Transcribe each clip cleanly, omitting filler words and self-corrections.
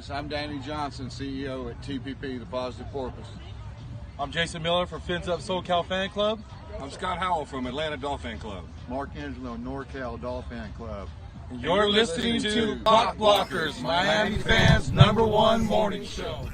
guys. I'm Danny Johnson, CEO at TPP, The Positive Porpoise. I'm Jason Miller from Fins Up SoCal Fan Club. I'm Scott Howell from Atlanta Dolphin Club. Mark Angelo, NorCal Dolphin Club. You're listening to Clock Blockers, Miami fans' #1 morning show.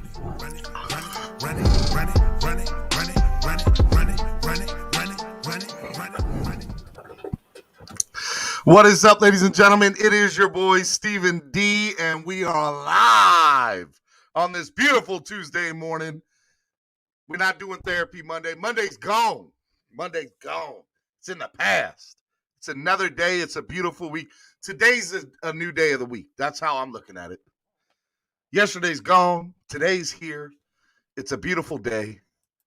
What is up, ladies and gentlemen? It is your boy, Stephen D, and we are live on this beautiful Tuesday morning. We're not doing Therapy Monday. Monday's gone. Monday's gone. It's in the past. It's another day. It's a beautiful week. Today's a new day of the week. That's how I'm looking at it. Yesterday's gone. Today's here. It's a beautiful day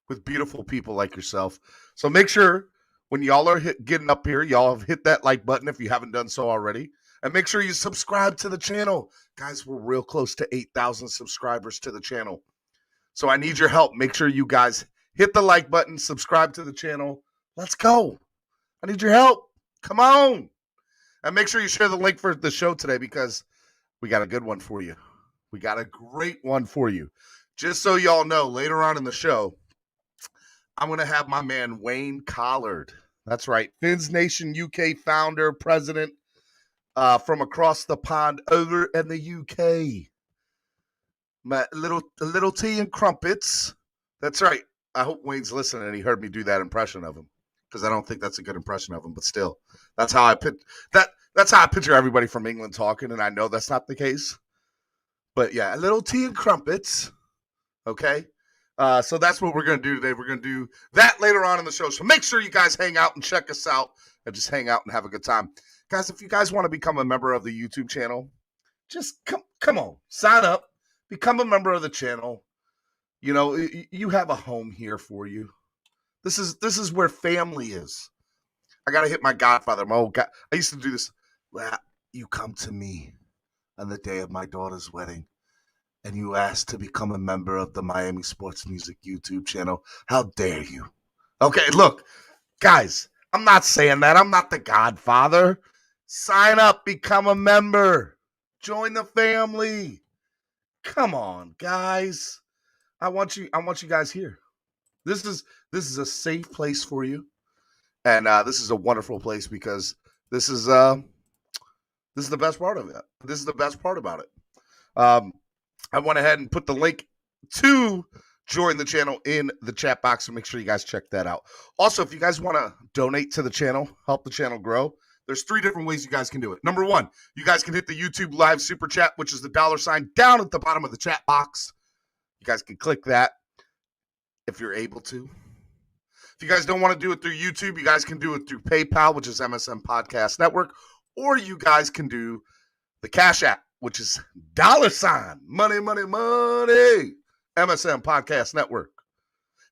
with beautiful people like yourself. So make sure when y'all are getting up here, y'all have hit that like button if you haven't done so already. And make sure you subscribe to the channel. Guys, we're real close to 8,000 subscribers to the channel. So I need your help. Make sure you guys hit the like button, subscribe to the channel. Let's go. I need your help. Come on. And make sure you share the link for the show today because we got a good one for you. We got a great one for you. Just so y'all know, later on in the show, I'm going to have my man Wayne Collard. That's right. Fins Nation UK founder, president from across the pond over in the UK. My little tea and crumpets. That's right. I hope Wayne's listening and he heard me do that impression of him because I don't think that's a good impression of him, but still, that's how I that's how I picture everybody from England talking, and I know that's not the case. But yeah, a little tea and crumpets. Okay. So that's what we're going to do today. We're going to do that later on in the show. So make sure you guys hang out and check us out and just hang out and have a good time. Guys, if you guys want to become a member of the YouTube channel, just come on, sign up, become a member of the channel. You know, you have a home here for you. This is where family is. I got to hit my godfather. My old guy. I used to do this. Well, you come to me on the day of my daughter's wedding. And you asked to become a member of the Miami Sports Music YouTube channel. How dare you? Okay, look, guys, I'm not saying that. I'm not the Godfather. Sign up, become a member. Join the family. Come on, guys. I want you guys here. This is a safe place for you. And this is a wonderful place because this is the best part of it. This is the best part about it. I went ahead and put the link to join the channel in the chat box, so make sure you guys check that out. Also, if you guys want to donate to the channel, help the channel grow, there's 3 different ways you guys can do it. Number 1, you guys can hit the YouTube live super chat, which is the $ down at the bottom of the chat box. You guys can click that if you're able to. If you guys don't want to do it through YouTube, you guys can do it through PayPal, which is MSM Podcast Network, or you guys can do the Cash App, which is $ money, MSM Podcast Network.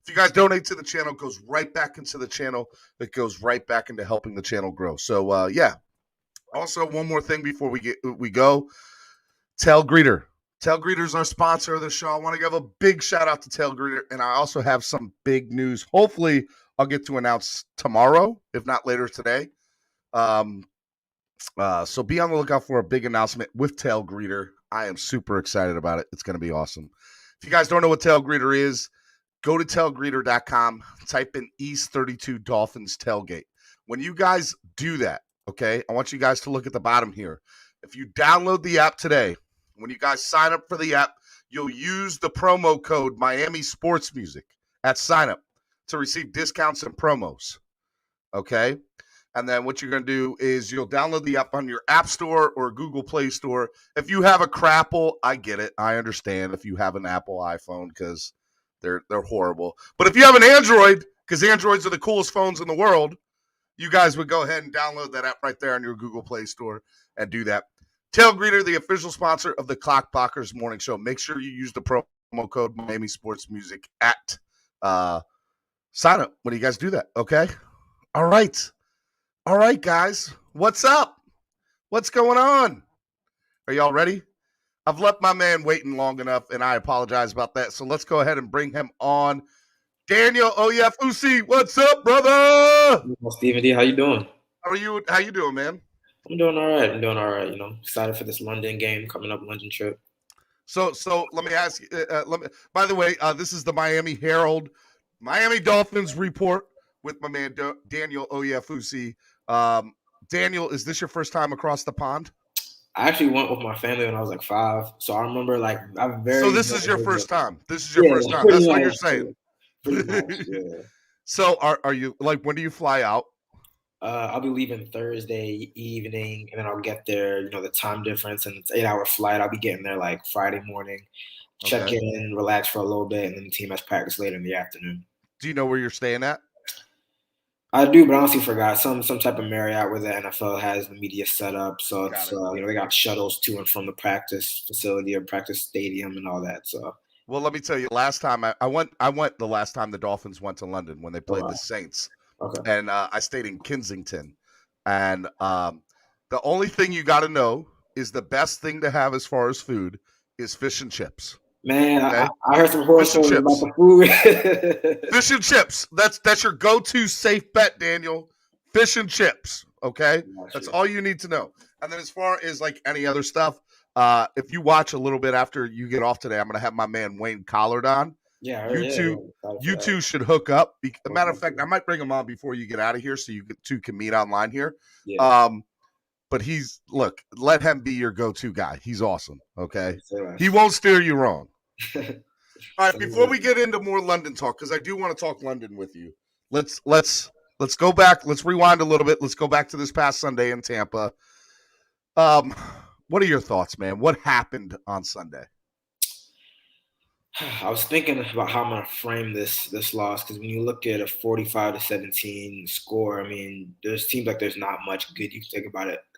If you guys donate to the channel, it goes right back into the channel. It goes right back into helping the channel grow. So, yeah. Also, one more thing before we go. Tail Greeter. Tail Greeter is our sponsor of the show. I want to give a big shout out to Tail Greeter, and I also have some big news. Hopefully, I'll get to announce tomorrow, if not later today. So be on the lookout for a big announcement with Tail Greeter. I am super excited about it. It's going to be awesome. If you guys don't know what Tail Greeter is, go to tailgreeter.com, type in East 32 Dolphins Tailgate. When you guys do that, okay, I want you guys to look at the bottom here. If you download the app today, when you guys sign up for the app, you'll use the promo code Miami Sports Music at sign up to receive discounts and promos. Okay? And then what you're going to do is you'll download the app on your App Store or Google Play Store. If you have a Crapple, I get it. I understand if you have an Apple iPhone because they're horrible. But if you have an Android, because Androids are the coolest phones in the world, you guys would go ahead and download that app right there on your Google Play Store and do that. Tail Greeter, the official sponsor of the Clock Blockers Morning Show. Make sure you use the promo code Miami Sports Music at sign up when you guys do that, okay? All right, guys. What's up? What's going on? Are y'all ready? I've left my man waiting long enough, and I apologize about that. So let's go ahead and bring him on. Daniel Oyefusi, what's up, brother? Stephen D, how you doing? How you doing, man? I'm doing all right. You know, excited for this London game coming up, London trip. So let me ask you. By the way, this is the Miami Herald, Miami Dolphins report with my man Daniel Oyefusi. Daniel, is this your first time across the pond? I actually went with my family when I was like 5, so I remember like I'm So very. this is your first time. This is your Yeah, first time. pretty That's what much. you're saying. Pretty much. Yeah. So are you like, when do you fly out? I'll be leaving Thursday evening, and then I'll get there. The time difference, and it's 8-hour flight. I'll be getting there like Friday morning. Check Okay. in, relax for a little bit, and then the team has practice later in the afternoon. Do you know where you're staying at? I do, but I honestly forgot some type of Marriott where the NFL has the media set up. So it's they got shuttles to and from the practice facility or practice stadium and all that. So Well, let me tell you. Last time I went the last time the Dolphins went to London when they played the Saints, and I stayed in Kensington. And the only thing you got to know is the best thing to have as far as food is fish and chips. Man, okay? I heard some horror stories about the food. Fish and chips. That's your go-to safe bet, Daniel. Fish and chips. Okay, that's all you need to know. And then as far as like any other stuff, if you watch a little bit after you get off today, I'm gonna have my man Wayne Collard on. Yeah, you two should hook up. As a matter of fact, I might bring him on before you get out of here, so you two can meet online here. Yeah. But let him be your go-to guy. He's awesome. Okay, he won't steer you wrong. All right, before we get into more London talk, because I do want to talk London with you. Let's go back. Let's rewind a little bit. Let's go back to this past Sunday in Tampa. What are your thoughts, man? What happened on Sunday? I was thinking about how I'm gonna frame this loss, because when you look at a 45-17 score, I mean, there's teams like there's not much good you can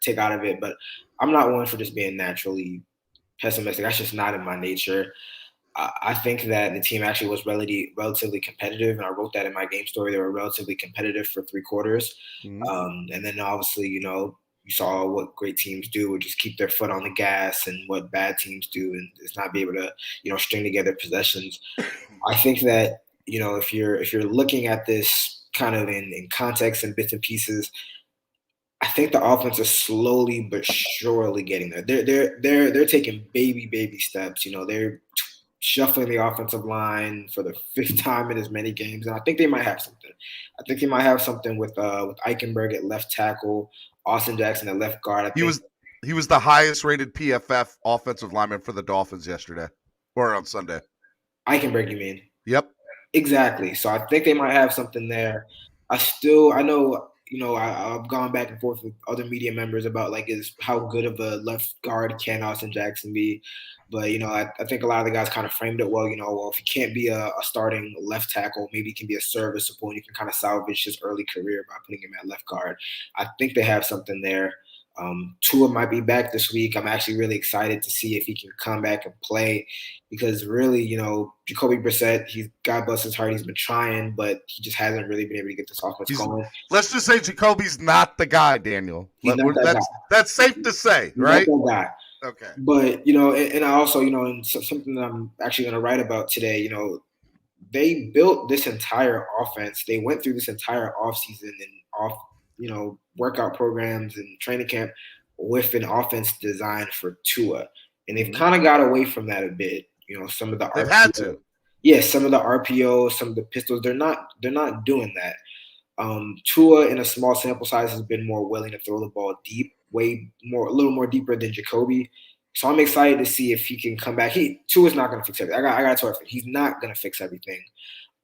take out of it. But I'm not one for just being naturally pessimistic. That's just not in my nature. I think that the team actually was relatively competitive, and I wrote that in my game story. They were relatively competitive for 3 quarters, and then obviously, you saw what great teams do, which is keep their foot on the gas, and what bad teams do, and is not be able to, string together possessions. I think that if you're looking at this kind of in context and bits and pieces, I think the offense is slowly but surely getting there. They're taking baby steps. They're shuffling the offensive line for the 5th time in as many games, and I think they might have something. I think they might have something with Eichenberg at left tackle, Austin Jackson at left guard. He was the highest rated PFF offensive lineman for the Dolphins yesterday, or on Sunday. Eichenberg, you mean? Yep. Exactly. So I think they might have something there. I know. I've gone back and forth with other media members about how good of a left guard can Austin Jackson be. But, I think a lot of the guys kind of framed it well. If he can't be a starting left tackle, maybe he can be a serviceable, and you can kind of salvage his early career by putting him at left guard. I think they have something there. Tua might be back this week. I'm actually really excited to see if he can come back and play, because really, Jacoby Brissett, God bless his heart, he's been trying, but he just hasn't really been able to get this offense going. Let's just say Jacoby's not the guy, Daniel. That's safe to say, right? He's not that guy. Okay. But, and I also, and something that I'm actually going to write about today, they built this entire offense. They went through this entire offseason and workout programs and training camp with an offense designed for Tua. And they've kind of got away from that a bit. Some of the they've had to. Yeah, some of the RPO, some of the pistols, they're not doing that. Tua in a small sample size has been more willing to throw the ball deep, a little more deeper than Jacoby. So I'm excited to see if he can come back. Tua's not going to fix everything. I got to tell you, he's not going to fix everything.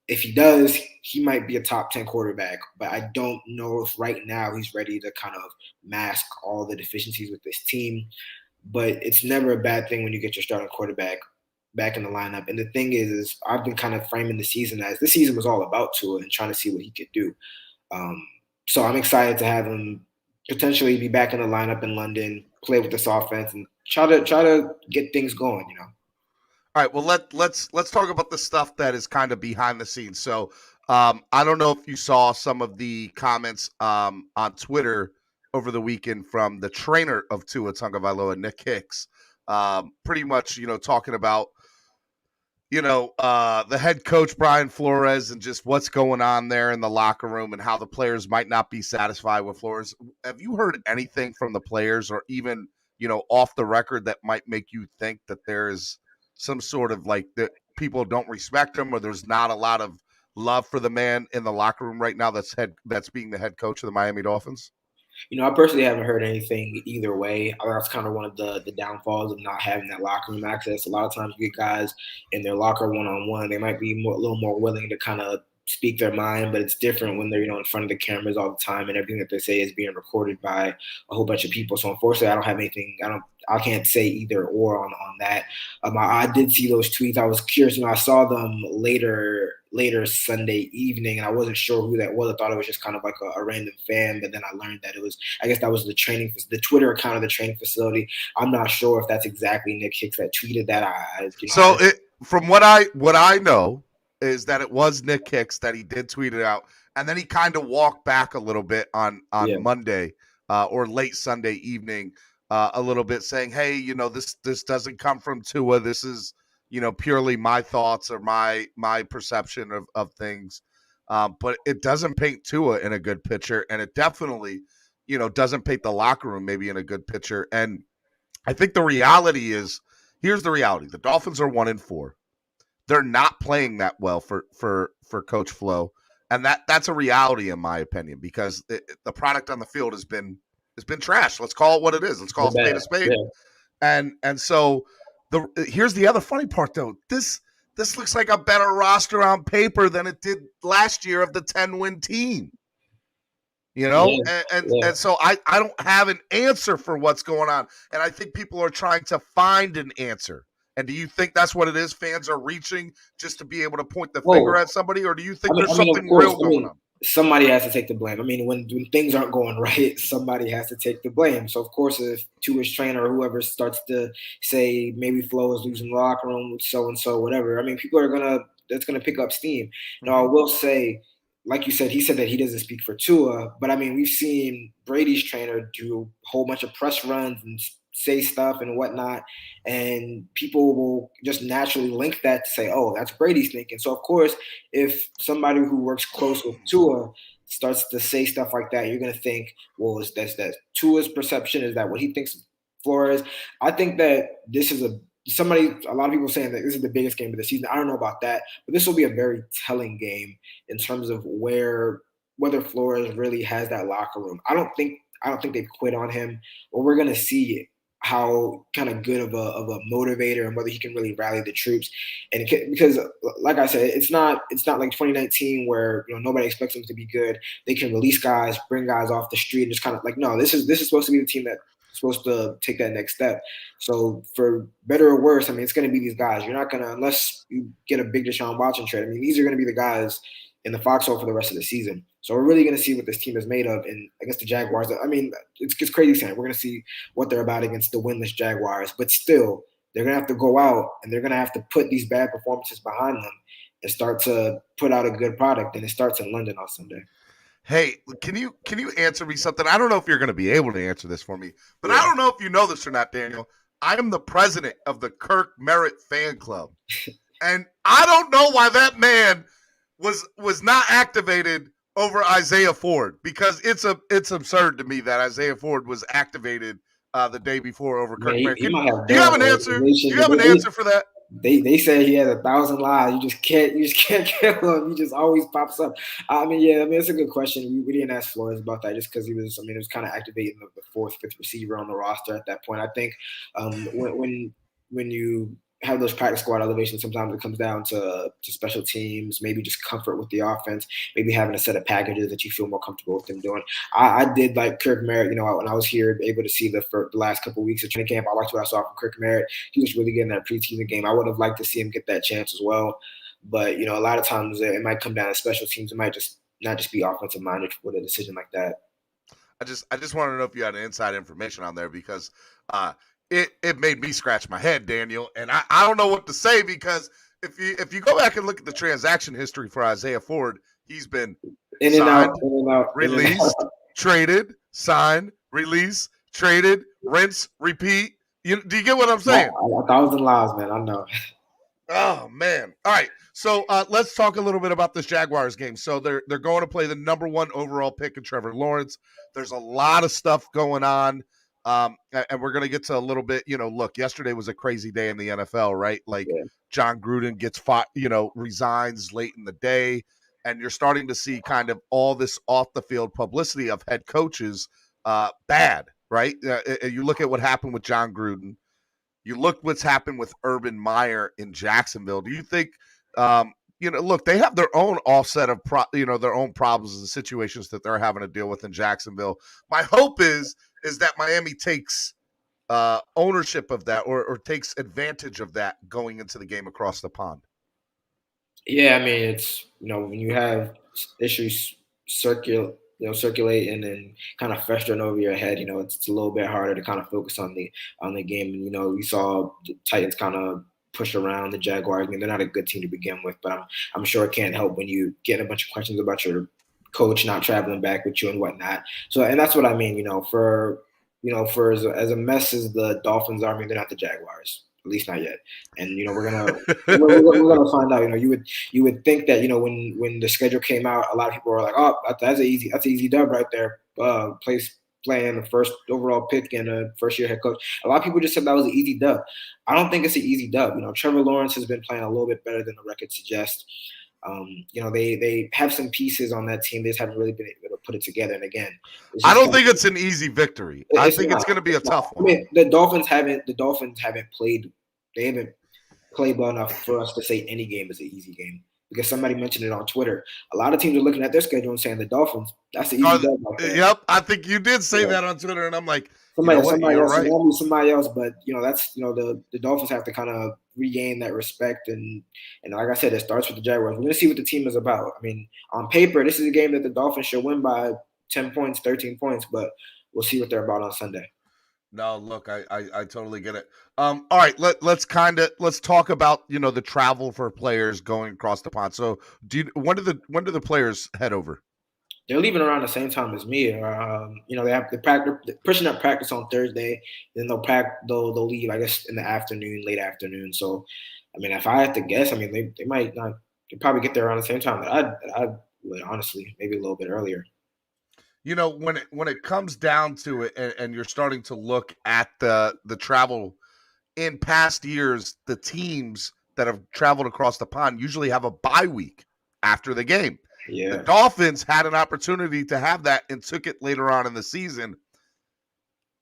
If he does, he might be a top 10 quarterback, but I don't know if right now he's ready to kind of mask all the deficiencies with this team. But it's never a bad thing when you get your starting quarterback back in the lineup. And the thing is I've been kind of framing the season as this season was all about Tua and trying to see what he could do. So I'm excited to have him potentially be back in the lineup in London, play with this offense, and try to get things going, All right, well, let's talk about the stuff that is kind of behind the scenes. So I don't know if you saw some of the comments on Twitter over the weekend from the trainer of Tua Tagovailoa, Nick Hicks, pretty much, talking about, the head coach, Brian Flores, and just what's going on there in the locker room and how the players might not be satisfied with Flores. Have you heard anything from the players or even, off the record that might make you think that there's some sort of like that people don't respect him, or there's not a lot of love for the man in the locker room right now that's being the head coach of the Miami Dolphins? I personally haven't heard anything either way. That's kind of one of the downfalls of not having that locker room access. A lot of times you get guys in their locker one-on-one. They might be a little more willing to kind of speak their mind, but it's different when they're, in front of the cameras all the time and everything that they say is being recorded by a whole bunch of people. So unfortunately, I don't have anything. I can't say either or on that. I did see those tweets. I was curious. I saw them later Sunday evening, and I wasn't sure who that was. I thought it was just kind of like a random fan, but then I learned that I guess that was the Twitter account of the training facility. I'm not sure if that's exactly Nick Hicks that tweeted that. From what I know is that it was Nick Hicks that he did tweet it out, and then he kind of walked back a little bit on Monday or late Sunday evening, a little bit saying, hey, this doesn't come from Tua. This is, purely my thoughts or my perception of things. But it doesn't paint Tua in a good picture, and it definitely, doesn't paint the locker room maybe in a good picture. And I think the reality is, here's the reality. The Dolphins are 1-4. They're not playing that well for Coach Flo. And that's a reality in my opinion, because the product on the field has been trash. Let's call it what it is. Let's call it a spade. Yeah. And so here's the other funny part though. This looks like a better roster on paper than it did last year of the 10-win team. And so I don't have an answer for what's going on. And I think people are trying to find an answer. And do you think that's what it is? Fans are reaching just to be able to point the finger at somebody, or do you think there's something real going on? Somebody has to take the blame. When things aren't going right, somebody has to take the blame. So, of course, if Tua's trainer or whoever starts to say maybe Flo is losing the locker room with so-and-so, whatever, people are that's going to pick up steam. I will say, like you said, he said that he doesn't speak for Tua, but we've seen Brady's trainer do a whole bunch of press runs and say stuff and whatnot, and people will just naturally link that to say, oh, that's Brady's thinking. So, of course, if somebody who works close with Tua starts to say stuff like that, you're going to think, well, that's Tua's perception? Is that what he thinks Flores? I think that this is a lot of people saying that this is the biggest game of the season. I don't know about that, but this will be a very telling game in terms of whether Flores really has that locker room. I don't think they quit on him, but we're going to see how kind of good of a motivator and whether he can really rally the troops. And because, like I said, it's not like 2019 where nobody expects them to be good. They can release guys, bring guys off the street, and just kind of like, no, this is supposed to be the team that's supposed to take that next step. So for better or worse, it's going to be these guys. You're not going to, unless you get a big Deshaun Watson trade. These are going to be the guys in the foxhole for the rest of the season. So we're really going to see what this team is made of. And against the Jaguars, it's crazy saying we're going to see what they're about against the winless Jaguars. But still, they're going to have to go out and they're going to have to put these bad performances behind them and start to put out a good product. And it starts in London on Sunday. Hey, can you answer me something? I don't know if you're going to be able to answer this for me, but I don't know if you know this or not, Daniel. I am the president of the Kirk Merritt fan club. And I don't know why that man was not activated over Isaiah Ford, because it's absurd to me that Isaiah Ford was activated the day before over Kirk Merritt. Do you have an answer? Do you have an answer for that? They say he has 1,000 lives. You just can't kill him. He just always pops up. It's a good question. We didn't ask Flores about that just because he was. It was kind of activating the fourth, fifth receiver on the roster at that point. I think when you have those practice squad elevations, sometimes it comes down to special teams, maybe just comfort with the offense, maybe having a set of packages that you feel more comfortable with them doing. I did like Kirk Merritt, when I was here, able to see the last couple of weeks of training camp. I liked what I saw from Kirk Merritt. He was really good in that preseason game. I would have liked to see him get that chance as well. But, a lot of times it might come down to special teams. It might just not just be offensive minded with a decision like that. I just wanted to know if you had inside information on there, because it made me scratch my head, Daniel, and I don't know what to say, because if you go back and look at the transaction history for Isaiah Ford, he's been signed, released, traded, signed, release, traded, rinse, repeat. Do you get what I'm saying? 1,000 lives, man. I know. Oh man! All right, so let's talk a little bit about this Jaguars game. So they're going to play the number 1 overall pick in Trevor Lawrence. There's a lot of stuff going on And we're going to get to a little bit, look, yesterday was a crazy day in the NFL, right? Like John Gruden gets resigns late in the day, and you're starting to see kind of all this off the field publicity of head coaches bad, right? You look at what happened with John Gruden. You look what's happened with Urban Meyer in Jacksonville. Do you think, look, they have their own offset of, their own problems and situations that they're having to deal with in Jacksonville. My hope is that Miami takes ownership of that or takes advantage of that going into the game across the pond. Yeah, I mean, it's, when you have issues circulating and kind of festering over your head, it's a little bit harder to kind of focus on the game. And, we saw the Titans kind of push around the Jaguars. I mean, they're not a good team to begin with, but I'm sure it can't help when you get a bunch of questions about your coach not traveling back with you and whatnot. So, and that's what I mean, for as a mess as the Dolphins are, I mean, they're not the Jaguars. At least not yet. And we're gonna find out. You would think that when the schedule came out, a lot of people were like, "Oh, that's an easy dub right there." Playing the first overall pick and a first year head coach. A lot of people just said that was an easy dub. I don't think it's an easy dub. Trevor Lawrence has been playing a little bit better than the record suggests. They have some pieces on that team. They just haven't really been able to put it together. And again, I don't think it's an easy victory. I think it's going to be a tough one. I mean, the Dolphins haven't played. They haven't played well enough for us to say any game is an easy game. Because somebody mentioned it on Twitter. A lot of teams are looking at their schedule and saying the Dolphins, that's the easy dub. Yep, I think you did say that on Twitter, and I'm like, somebody else, but that's the Dolphins have to kind of regain that respect, and like I said, it starts with the Jaguars. We're gonna see what the team is about. I mean, on paper, this is a game that the Dolphins should win by 10 points, 13 points, but we'll see what they're about on Sunday. No, look, I totally get it. All right, let's talk about the travel for players going across the pond. So, when do the players head over? They're leaving around the same time as me. They have the practice, pushing up practice on Thursday. Then they'll leave, I guess, in the afternoon, late afternoon. So, I mean, if I had to guess, I mean, they might not. They probably get there around the same time that I would, honestly, maybe a little bit earlier. When it comes down to it, and you're starting to look at the travel in past years, the teams that have traveled across the pond usually have a bye week after the game. Yeah. The Dolphins had an opportunity to have that and took it later on in the season.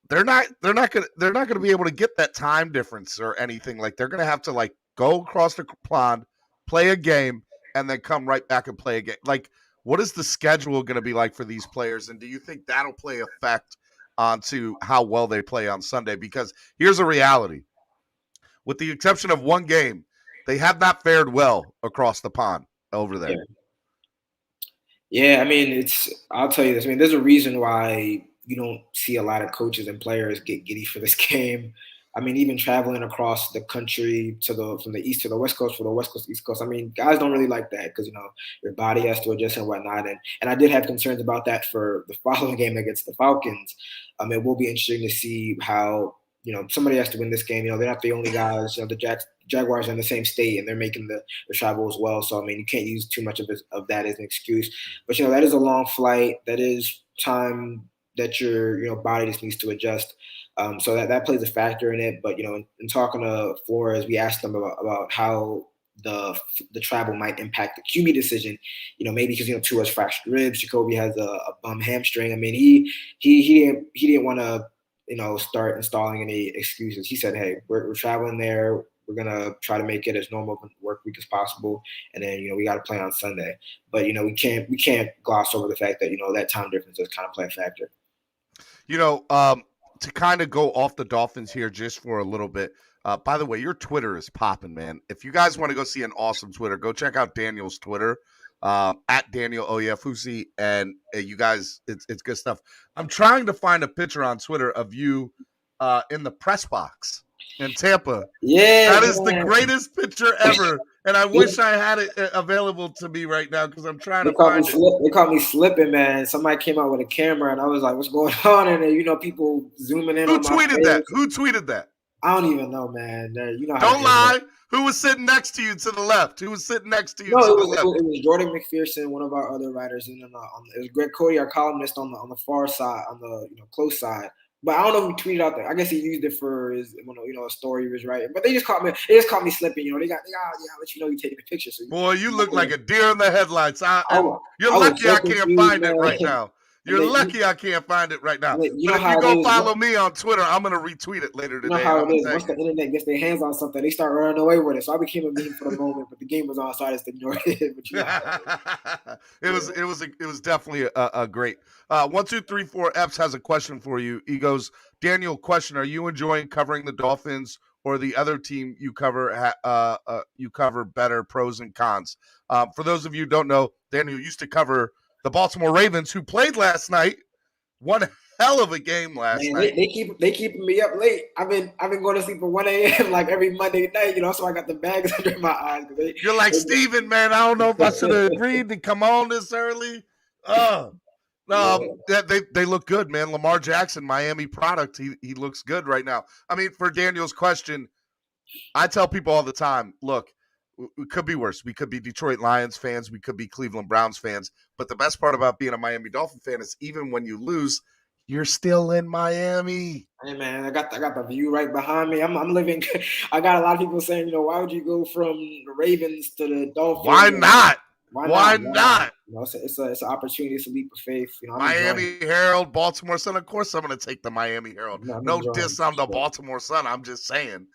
They're not gonna be able to get that time difference or anything. Like, they're gonna have to go across the pond, play a game, and then come right back and play a game. Like, what is the schedule going to be like for these players? And do you think that'll play effect onto how well they play on Sunday? Because here's a reality. With the exception of one game, they have not fared well across the pond over there. Yeah, I mean, I'll tell you this. I mean, there's a reason why you don't see a lot of coaches and players get giddy for this game. I mean, even traveling across the country from the east to the west coast, from the west coast to east coast. I mean, guys don't really like that because your body has to adjust and whatnot. And I did have concerns about that for the following game against the Falcons. It will be interesting to see how somebody has to win this game. They're not the only guys. The Jaguars are in the same state and they're making the travel as well. So I mean, you can't use too much of that as an excuse. But that is a long flight. That is time that your body just needs to adjust. So that plays a factor in it. But in talking to Flores, we asked them about how the travel might impact the QB decision. Maybe because Tua's fractured ribs, Jacoby has a bum hamstring. I mean, he didn't want to start installing any excuses. He said, "Hey, we're traveling there. We're gonna try to make it as normal of a work week as possible, and then we got to play on Sunday. But we can't gloss over the fact that that time difference does kind of play a factor." To kind of go off the Dolphins here just for a little bit. By the way, your Twitter is popping, man. If you guys want to go see an awesome Twitter, go check out Daniel's Twitter, at Daniel Oyefusi, and you guys, it's good stuff. I'm trying to find a picture on Twitter of you in the press box in Tampa. Yeah, that is the greatest picture ever, and I wish I had it available to me right now because I'm trying to find it. They caught me slipping, man. Somebody came out with a camera, and I was like, "What's going on?" And people zooming in. Who tweeted that? Who tweeted that? I don't even know, man. Don't lie. Who was sitting next to you to the left? Who was sitting next to you to the left? It was Jordan McPherson, one of our other writers, and then it was Greg Cody, our columnist on the far side, on the close side. But I don't know if he tweeted out there. I guess he used it for his, a story he was writing. But they just caught me slipping. They got let you know you taking a picture. So Boy, you look like a deer in the headlights. You're I was lucky so I can't confused, find man. it right now. You're And lucky I can't find it right now. you But know if how you it go is. follow me on Twitter, I'm going to retweet it later You know today. how it is. Once the internet gets their hands on something, they start running away with it. So I became a meme for the moment, but the game was on, so I just ignored it. But it was definitely a great. 1234 Epps has a question for you. He goes, Daniel, question: are you enjoying covering the Dolphins or the other team you cover? You cover better, pros and cons. For those of you who don't know, Daniel used to cover the Baltimore Ravens, who played last night. One hell of a game last night. They keeping me up late. I've been going to sleep at 1 a.m. like every Monday night. So I got the bags under my eyes. You're like, Steven, man. I don't know if I should have agreed to come on this early. They look good, man. Lamar Jackson, Miami product. He looks good right now. I mean, for Daniel's question, I tell people all the time, look, it could be worse. We could be Detroit Lions fans. We could be Cleveland Browns fans. But the best part about being a Miami Dolphin fan is even when you lose, you're still in Miami. Hey man, I got the view right behind me. I'm living. I got a lot of people saying, why would you go from the Ravens to the Dolphins? Why not? Why not? It's an opportunity. It's a leap of faith. Miami Herald, Baltimore Sun. Of course, I'm going to take the Miami Herald. No diss on the Baltimore Sun. I'm just saying.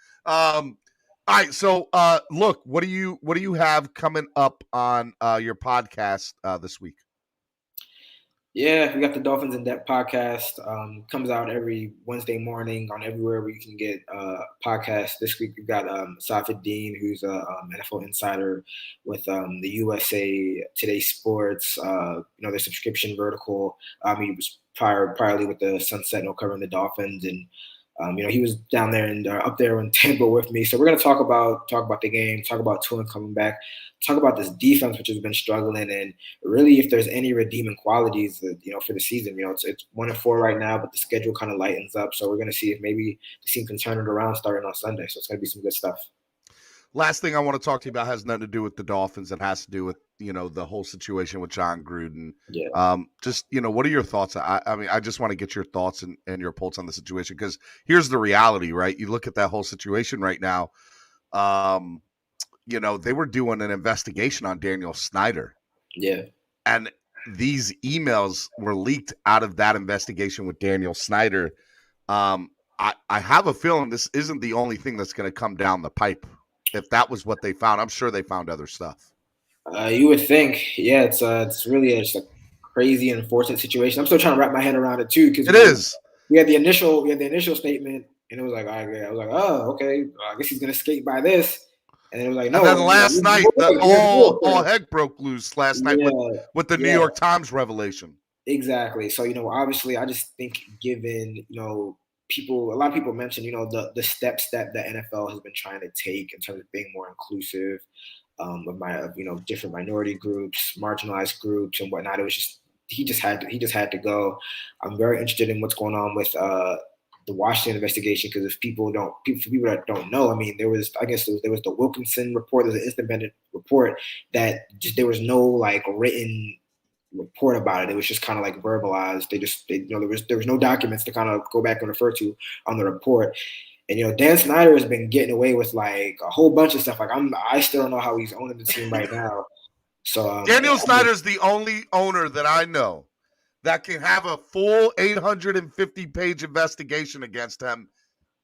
All right, so look, what do you have coming up on your podcast this week? Yeah, we got the Dolphins in Depth podcast. Comes out every Wednesday morning on everywhere where you can get podcasts. This week we've got Safid Dean, who's a NFL insider with the USA Today Sports. Their subscription vertical. He was priorly with the Sun Sentinel covering the Dolphins, and he was down there and up there in Tampa with me. So we're gonna talk about the game, talk about Tua coming back, talk about this defense which has been struggling, and really if there's any redeeming qualities for the season. It's 1-4 right now, but the schedule kind of lightens up. So we're gonna see if maybe the team can turn it around starting on Sunday. So it's gonna be some good stuff. Last thing I want to talk to you about has nothing to do with the Dolphins. It has to do with the whole situation with John Gruden. Yeah. Just what are your thoughts? I mean, I just want to get your thoughts and your pulse on the situation, because here's the reality, right? You look at that whole situation right now. They were doing an investigation on Daniel Snyder. Yeah. And these emails were leaked out of that investigation with Daniel Snyder. I have a feeling this isn't the only thing that's going to come down the pipe. If that was what they found, I'm sure they found other stuff. You would think, yeah. It's really just a crazy and unfortunate situation. I'm still trying to wrap my head around it too, because it is. We had the initial statement, and it was like, I was like, oh, okay, I guess he's gonna skate by this, and it was like, no. And then last night, all heck broke loose last night with the New York Times revelation. Exactly. So obviously, I just think given a lot of people mentioned the steps that the NFL has been trying to take in terms of being more inclusive of different minority groups, marginalized groups, and whatnot. It was just he just had to go. I'm very interested in what's going on with the Washington investigation, because for people that don't know, I mean, there was the Wilkinson report, there's an independent report that just there was no like written report about it. It was just kind of like verbalized. There was no documents to kind of go back and refer to on the report. And Dan Snyder has been getting away with like a whole bunch of stuff. Like I still don't know how he's owning the team right now. So Daniel Snyder's the only owner that I know that can have a full 850-page investigation against him,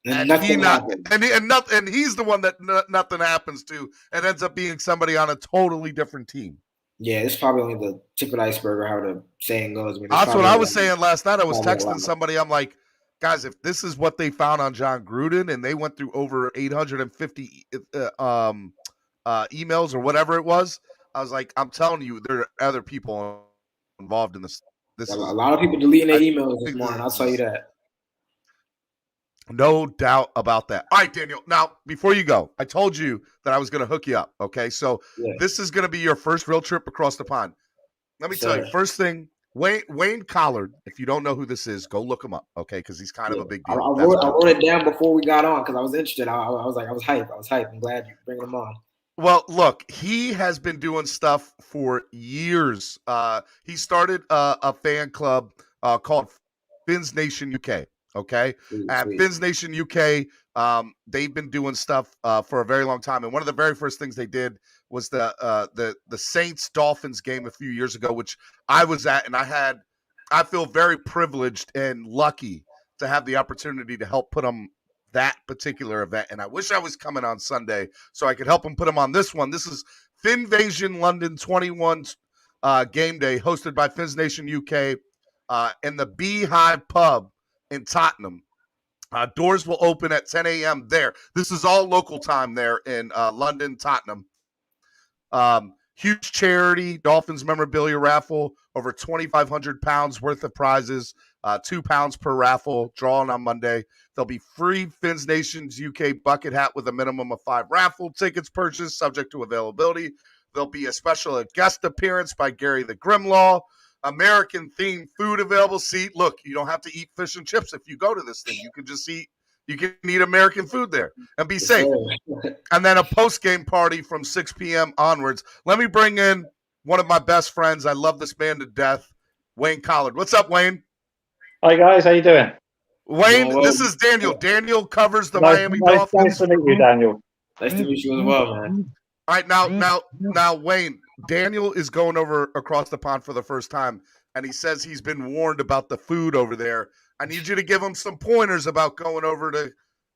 and he's the one that nothing happens to, and ends up being somebody on a totally different team. Yeah, it's probably only the tip of the iceberg, or how the saying goes. That's what I was saying last night. I was texting somebody. I'm like, guys, if this is what they found on John Gruden, and they went through over 850 emails or whatever it was, I was like, I'm telling you, there are other people involved in this. A lot of people deleting their emails this morning. I'll tell you that. No doubt about that. All right, Daniel. Now, before you go, I told you that I was going to hook you up. Okay, so This is going to be your first real trip across the pond. Let me tell you, first thing, Wayne Collard. If you don't know who this is, go look him up. Okay, because he's kind of a big deal. I wrote it down before we got on because I was interested. I was hyped. I'm glad you bringing him on. Well, look, he has been doing stuff for years. He started a fan club called Fins Nation UK. Okay. At Fins Nation UK, they've been doing stuff for a very long time. And one of the very first things they did was the Saints Dolphins game a few years ago, which I was at, and I feel very privileged and lucky to have the opportunity to help put them that particular event. And I wish I was coming on Sunday so I could help them put them on this one. This is Finvasion London 21 game day hosted by Fins Nation UK in the Beehive Pub in Tottenham. Doors will open at 10 a.m. there. This is all local time there in London, Tottenham. Huge charity, Dolphins memorabilia raffle, over 2,500 pounds worth of prizes, £2 per raffle, drawing on Monday. There'll be free Fins Nations UK bucket hat with a minimum of 5 raffle tickets purchased, subject to availability. There'll be a special guest appearance by Gary the Grimlaw. American-themed food available. See, look, you don't have to eat fish and chips if you go to this thing. You can just eat American food there and be safe. And then a post-game party from 6 p.m. onwards. Let me bring in one of my best friends. I love this man to death, Wayne Collard. What's up, Wayne? Hi, guys. How you doing? Wayne, this is Daniel. Daniel covers the Miami Dolphins. Nice to meet you, Daniel. Nice to meet you as well, man. All right, now, Wayne, Daniel is going over across the pond for the first time, and he says he's been warned about the food over there. I need you to give him some pointers about going over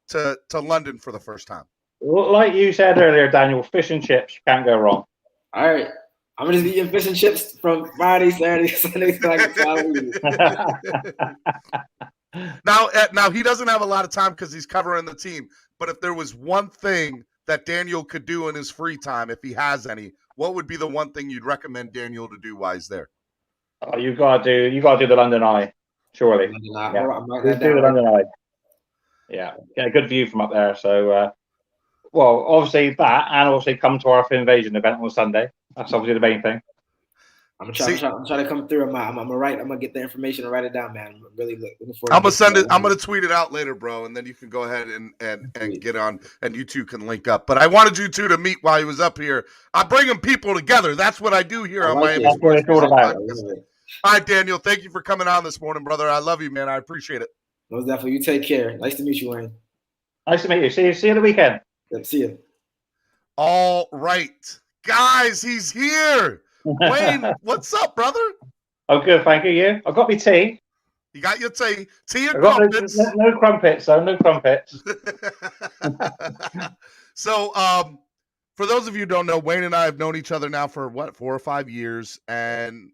to London for the first time. Like you said earlier, Daniel, fish and chips can't go wrong. All right. I'm going to be eating fish and chips from Friday, Saturday, Sunday. Now, he doesn't have a lot of time because he's covering the team, but if there was one thing that Daniel could do in his free time, if he has any, what would be the one thing you'd recommend Daniel to do while he's there? Oh, you got to do the London Eye, surely. Do the London Eye. Yeah, get a good view from up there. So, well, obviously that, and obviously come to our Finvasion event on Sunday. That's obviously the main thing. I'm trying to come through. I'm gonna get the information and write it down, man. I'm really looking forward. I'm gonna send it. I'm gonna tweet it out later, bro, and then you can go ahead and get on, and you two can link up. But I wanted you two to meet while he was up here. I'm bringing people together. That's what I do here on Miami. That's what it's all about. All right, Daniel. Thank you for coming on this morning, brother. I love you, man. I appreciate it. Most definitely. You take care. Nice to meet you, Wayne. Nice to meet you. See you the weekend. Yep, see you. All right, guys. He's here. Wayne, what's up, brother? Oh, good, thank you. You? I got me tea. You got your tea and crumpets. No crumpets, though. No crumpets. So, for those of you who don't know, Wayne and I have known each other now for 4 or 5 years, and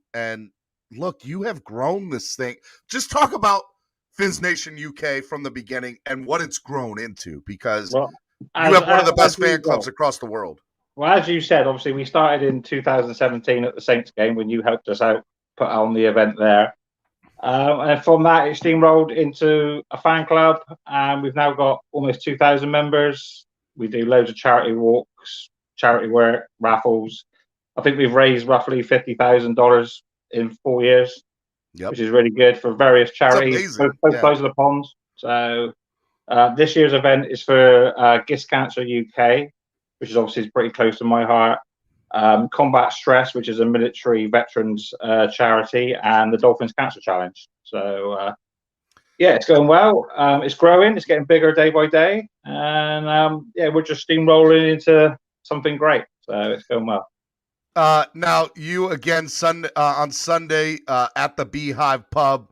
look, you have grown this thing. Just talk about Fins Nation UK from the beginning and what it's grown into, because you have one of the best fan clubs across the world. Well, as you said, obviously, we started in 2017 at the Saints game when you helped us out, put on the event there. And from that, it steamrolled into a fan club, and we've now got almost 2,000 members. We do loads of charity walks, charity work, raffles. I think we've raised roughly $50,000 in 4 years, which is really good for various charities, both sides of the pond. So this year's event is for Gist Cancer UK, which is obviously pretty close to my heart. Combat Stress, which is a military veterans charity, and the Dolphins Cancer Challenge. So, it's going well. It's growing. It's getting bigger day by day. And, we're just steamrolling into something great. So it's going well. Now, you again on Sunday at the Beehive Pub.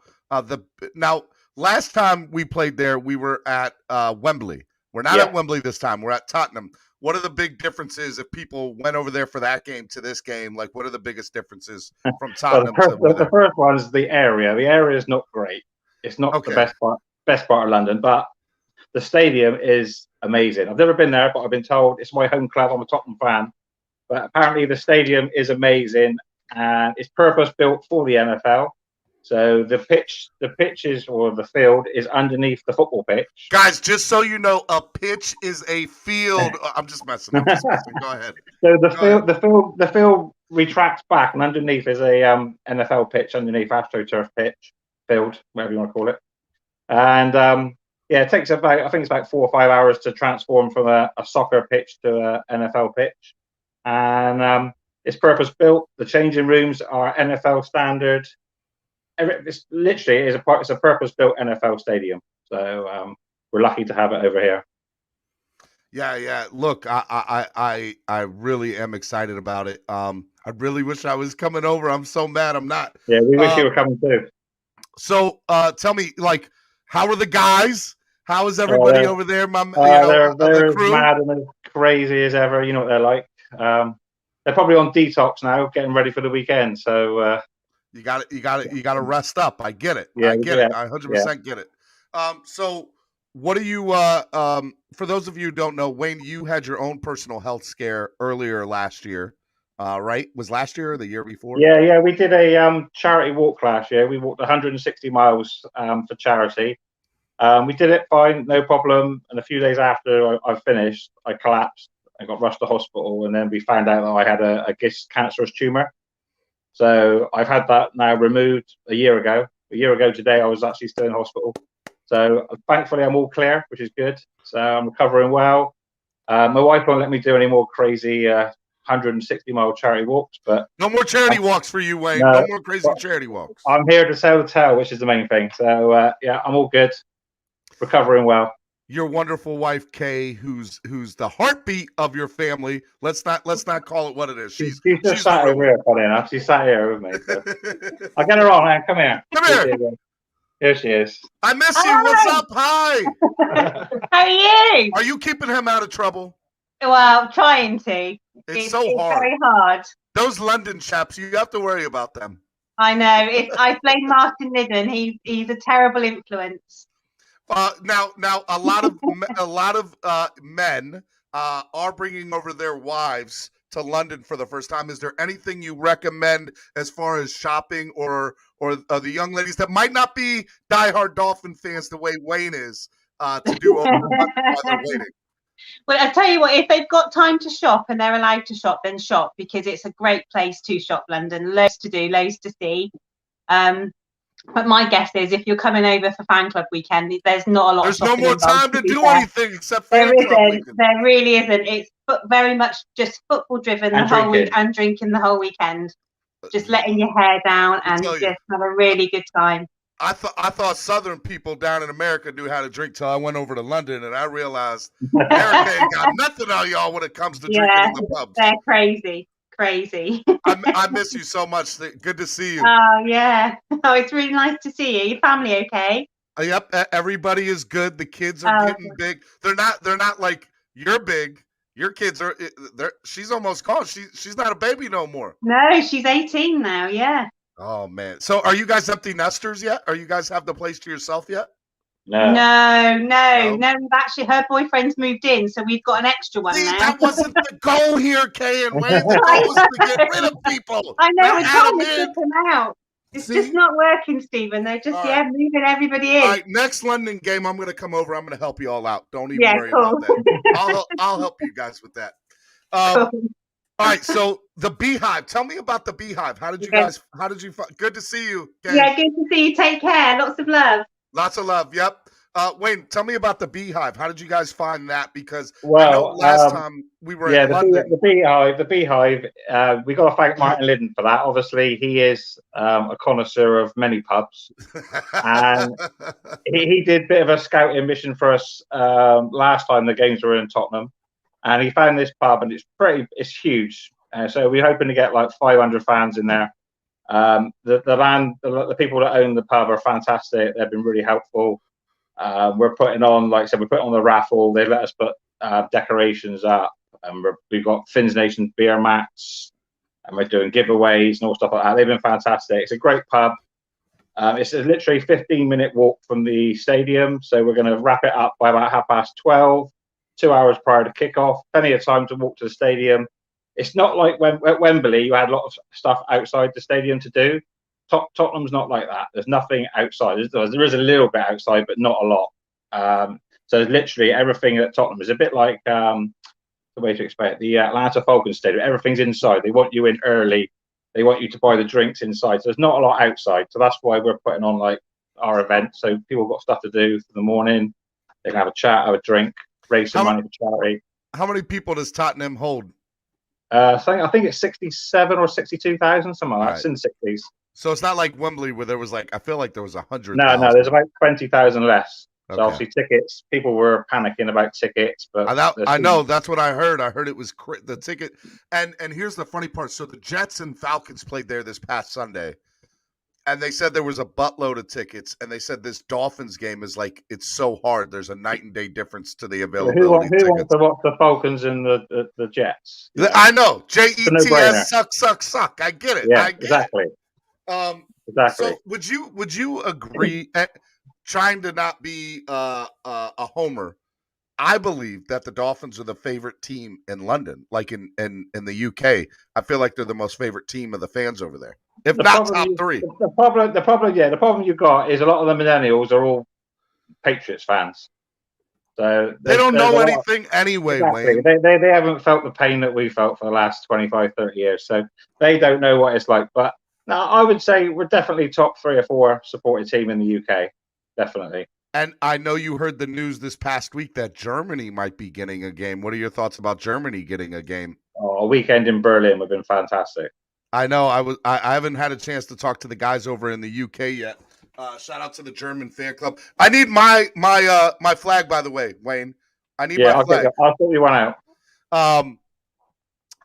Now, last time we played there, we were at Wembley. We're not at Wembley this time. We're at Tottenham. What are the big differences if people went over there for that game to this game? Like, what are the biggest differences from Tottenham? The first one is the area. The area is not great. It's not the best part of London, but the stadium is amazing. I've never been there, but I've been told it's my home club. I'm a Tottenham fan. But apparently the stadium is amazing, and it's purpose-built for the NFL. So the pitch or the field is underneath the football pitch. Guys, just so you know, a pitch is a field. I'm just messing. Go ahead. So the field retracts back, and underneath is a NFL pitch underneath, AstroTurf pitch, field, whatever you want to call it. And it takes I think it's about 4 or 5 hours to transform from a soccer pitch to an NFL pitch. And it's purpose built. The changing rooms are NFL standard. It's a purpose-built NFL stadium. So we're lucky to have it over here. Yeah. Look, I really am excited about it. I really wish I was coming over. I'm so mad I'm not. Yeah, we wish you were coming too. So tell me, like, how are the guys? How is everybody over there? They're the as crew? mad and as crazy as ever. You know what they're like. They're probably on detox now, getting ready for the weekend. So you got to rest up. I get it. Yeah, I get it. I 100% get it. So what do you? For those of you who don't know, Wayne, you had your own personal health scare earlier last year, right? Was last year or the year before? Yeah. We did a charity walk last year. We walked 160 miles for charity. We did it fine, no problem. And a few days after I finished, I collapsed. I got rushed to hospital, and then we found out that I had a cancerous tumor. So I've had that now removed a year ago. A year ago today, I was actually still in hospital. So thankfully, I'm all clear, which is good. So I'm recovering well. My wife won't let me do any more crazy 160-mile charity walks. But no more charity walks for you, Wayne. No more crazy charity walks. I'm here to sell the tale, which is the main thing. So yeah, I'm all good. Recovering well. Your wonderful wife, Kay, who's the heartbeat of your family. Let's not call it what it is. She's just sat over here, funny enough. She's sat here with me. So. I'll get her on, man. Come here. Here she is. I miss you. What's up? Hi. How are you? Are you keeping him out of trouble? Well, trying to. It's so hard. Very hard. Those London chaps, you have to worry about them. I know. I blame Martin Liddon. He's a terrible influence. Now, a lot of men are bringing over their wives to London for the first time. Is there anything you recommend as far as shopping or the young ladies that might not be diehard Dolphin fans the way Wayne is to do over while they're waiting? Well, I tell you what, if they've got time to shop and they're allowed to shop, then shop, because it's a great place to shop. London, loads to do, loads to see. But my guess is, if you're coming over for fan club weekend, there's not a lot. There's no more time to do anything except fan club weekend. There really isn't. It's very much just football driven the whole week and drinking the whole weekend. Just letting your hair down and just have a really good time. I thought Southern people down in America knew how to drink till I went over to London and I realized America ain't got nothing on y'all when it comes to drinking in the pubs. They're crazy. I miss you so much. Good to see you. Oh yeah. Oh, it's really nice to see you. Your family okay? Yep, everybody is good. The kids are getting big. They're not like you're big. Your kids are. She's almost gone. She's not a baby no more. No, she's 18 now. Yeah. Oh man. So are you guys empty nesters yet? Are you guys have the place to yourself yet? No. We've actually, her boyfriend's moved in, so we've got an extra one now. That wasn't the goal here, Kay and Wayne. The goal was to get rid of people. I know, we're trying to kick them out. It's just not working, Stephen. They're just moving everybody in. All right, next London game, I'm going to come over. I'm going to help you all out. Don't even worry about that. I'll help you guys with that. Cool. All right, so the Beehive. Tell me about the Beehive. How did you guys? Good to see you. Kay. Yeah, good to see you. Take care. Lots of love. Lots of love. Yep. Wayne, tell me about the Beehive. How did you guys find that? Because I know last time we were in London. The Beehive. We got to thank Martin Liddon for that. Obviously, he is a connoisseur of many pubs, and he did a bit of a scouting mission for us last time the games were in Tottenham, and he found this pub, and it's huge. So we're hoping to get like 500 fans in there. The people that own the pub are fantastic. They've been really helpful. We're putting on, like I said, we're putting on the raffle. They let us put decorations up, and we've got Finns Nation beer mats, and we're doing giveaways and all stuff like that. They've been fantastic. It's a great pub. It's literally a 15-minute walk from the stadium, so we're going to wrap it up by about 12:30, 2 hours prior to kickoff. Plenty of time to walk to the stadium. It's not like when at Wembley you had a lot of stuff outside the stadium to do. Tottenham's not like that. There's nothing outside. There is a little bit outside, but not a lot. So literally everything at Tottenham is a bit like the way to explain it. The Atlanta Falcons Stadium. Everything's inside. They want you in early. They want you to buy the drinks inside. So there's not a lot outside. So that's why we're putting on like our event. So people got stuff to do for the morning. They can have a chat, have a drink, raise some money for charity. How many people does Tottenham hold? I think it's 67 or 62,000, something like that. It's in the 60s. So it's not like Wembley where there was I feel like there was 100. No, there's about 20,000 less. So obviously tickets, people were panicking about tickets, but I know that's what I heard. I heard it was the ticket. And here's the funny part. So the Jets and Falcons played there this past Sunday, and they said there was a buttload of tickets. And they said this Dolphins game is like, it's so hard. There's a night and day difference to the availability. Who wants to watch the Falcons and the Jets? I know. Jets suck. I get it. Yeah, I get exactly. it. Exactly. So would you agree? Trying to not be a homer, I believe that the Dolphins are the favorite team in London, like in the UK. I feel like they're the most favorite team of the fans over there, if not top three. The problem you got is a lot of the millennials are all Patriots fans, so they don't know anything anyway. Exactly. Wayne. They haven't felt the pain that we felt for the last 25, 30 years, so they don't know what it's like. But no, I would say we're definitely top 3 or 4 supported team in the UK. Definitely. And I know you heard the news this past week that Germany might be getting a game. What are your thoughts about Germany getting a game? Oh, a weekend in Berlin would have been fantastic. I know. I haven't had a chance to talk to the guys over in the UK yet. Shout out to the German fan club. I need my flag, by the way, Wayne. I need my flag. I'll sort you one out.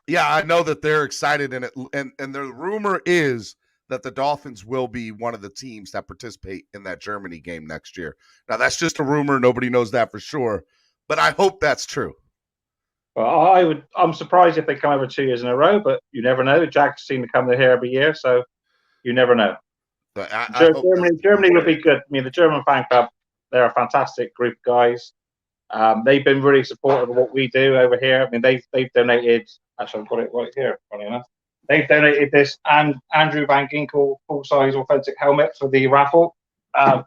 Yeah, I know that they're excited in it, and the rumor is that the Dolphins will be one of the teams that participate in that Germany game next year. Now, that's just a rumor. Nobody knows that for sure, but I hope that's true. Well, I'm surprised if they come over 2 years in a row, but you never know. Jags seem to come here every year, so you never know. But Germany would be good. I mean, the German fan club, they're a fantastic group of guys. They've been really supportive of what we do over here. I mean, they've donated. Actually, I've got it right here. Funny enough. They've donated this Andrew Van Ginkel full-size authentic helmet for the raffle, and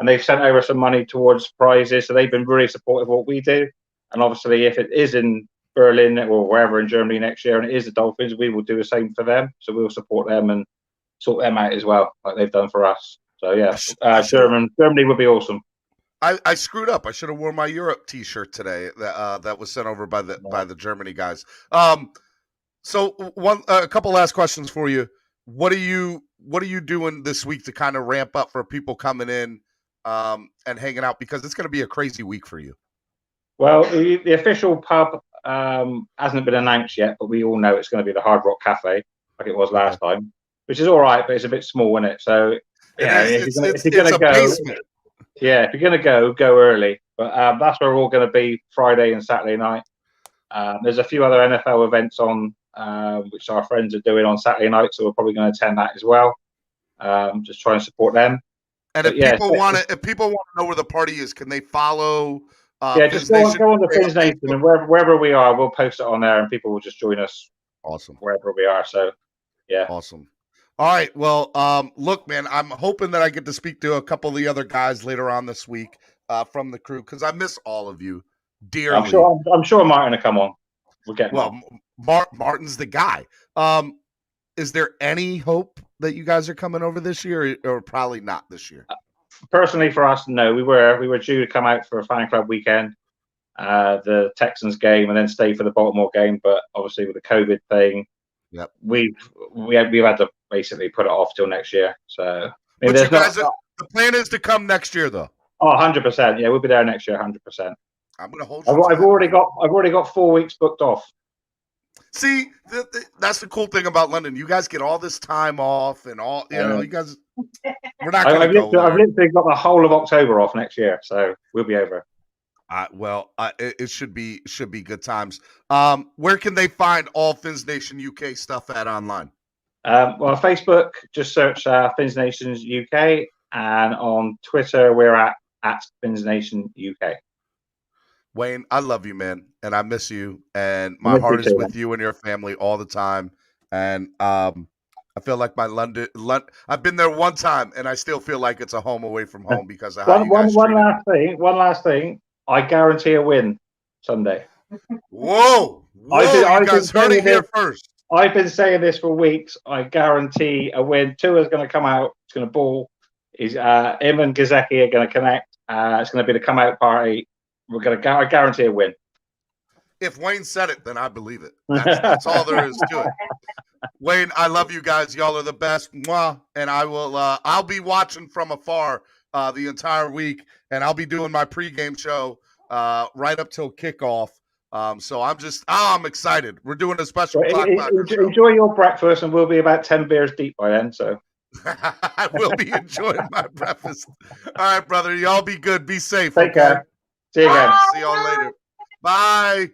they've sent over some money towards prizes. So they've been really supportive of what we do. And obviously, if it is in Berlin or wherever in Germany next year, and it is the Dolphins, we will do the same for them. So we'll support them and sort them out as well, like they've done for us. So yeah, Germany would be awesome. I screwed up. I should have worn my Europe T-shirt today. That was sent over by the Germany guys. So a couple last questions for you. What are you doing this week to kind of ramp up for people coming in and hanging out, because it's going to be a crazy week for you? Well, the official pub hasn't been announced yet, but we all know it's going to be the Hard Rock Cafe, like it was last time, which is all right, but it's a bit small, isn't it? So yeah, if you're going to go, basement. Yeah, if you're going to go early. But that's where we're all going to be Friday and Saturday night. There's a few other NFL events on, which our friends are doing on Saturday night, so we're probably going to attend that as well. Just try and support them. And if people want to know where the party is, can they follow? Just go on the Fins Nation, and wherever we are, we'll post it on there, and people will just join us. Awesome. Wherever we are. So, yeah. Awesome. All right. Well, look, man, I'm hoping that I get to speak to a couple of the other guys later on this week from the crew, because I miss all of you dearly. I'm sure Martin will come on. We'll get Martin's the guy. Is there any hope that you guys are coming over this year, or probably not this year? Personally, for us, no. We were due to come out for a fan club weekend, the Texans game, and then stay for the Baltimore game. But obviously, with the COVID thing, yep, we've had to basically put it off till next year. So, I mean, the plan is to come next year, though. Oh, 100%. Yeah, we'll be there next year, 100%. I'm going to hold you. I've already got 4 weeks booked off. See, that's the cool thing about London. You guys get all this time off, and all you guys. We're not going to go. I've literally got the whole of October off next year, so we'll be over. It should be good times. Where can they find all Fins Nation UK stuff at online? Well, Facebook, just search Fins Nations UK, and on Twitter we're at Fins Nation UK. Wayne, I love you, man, and I miss you, and my heart is with you and your family all the time. And I feel like my London. I've been there one time, and I still feel like it's a home away from home because of how you guys One last thing. I guarantee a win Sunday. Whoa! You guys heard it here first. I've been saying this for weeks. I guarantee a win. Tua's going to come out. It's going to ball. Him and Gazeki are going to connect. It's going to be the come out party. I guarantee a win. If Wayne said it, then I believe it. That's all there is to it. Wayne, I love you guys. Y'all are the best. Mwah. And I will. I'll be watching from afar the entire week, and I'll be doing my pregame show right up till kickoff. So I'm excited. We're doing a special Clockblocker show. Enjoy your breakfast, and we'll be about 10 beers deep by then. So I will be enjoying my breakfast. All right, brother. Y'all be good. Be safe. Take Okay? care. See you again. See y'all later. Bye.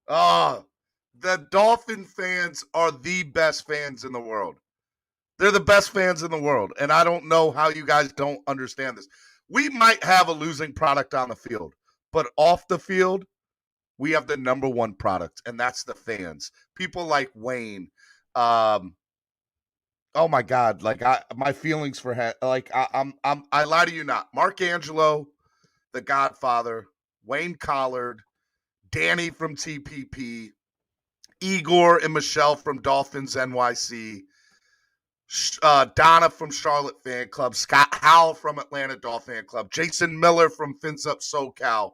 Oh, the Dolphin fans are the best fans in the world. They're the best fans in the world. And I don't know how you guys don't understand this. We might have a losing product on the field, but off the field, we have the number one product, and that's the fans. People like Wayne. Oh my God! Like my feelings for him. Like I lie to you not. Mark Angelo, the Godfather, Wayne Collard, Danny from TPP, Igor and Michelle from Dolphins NYC, Donna from Charlotte Fan Club, Scott Howell from Atlanta Dolphin Fan Club, Jason Miller from Fins Up SoCal.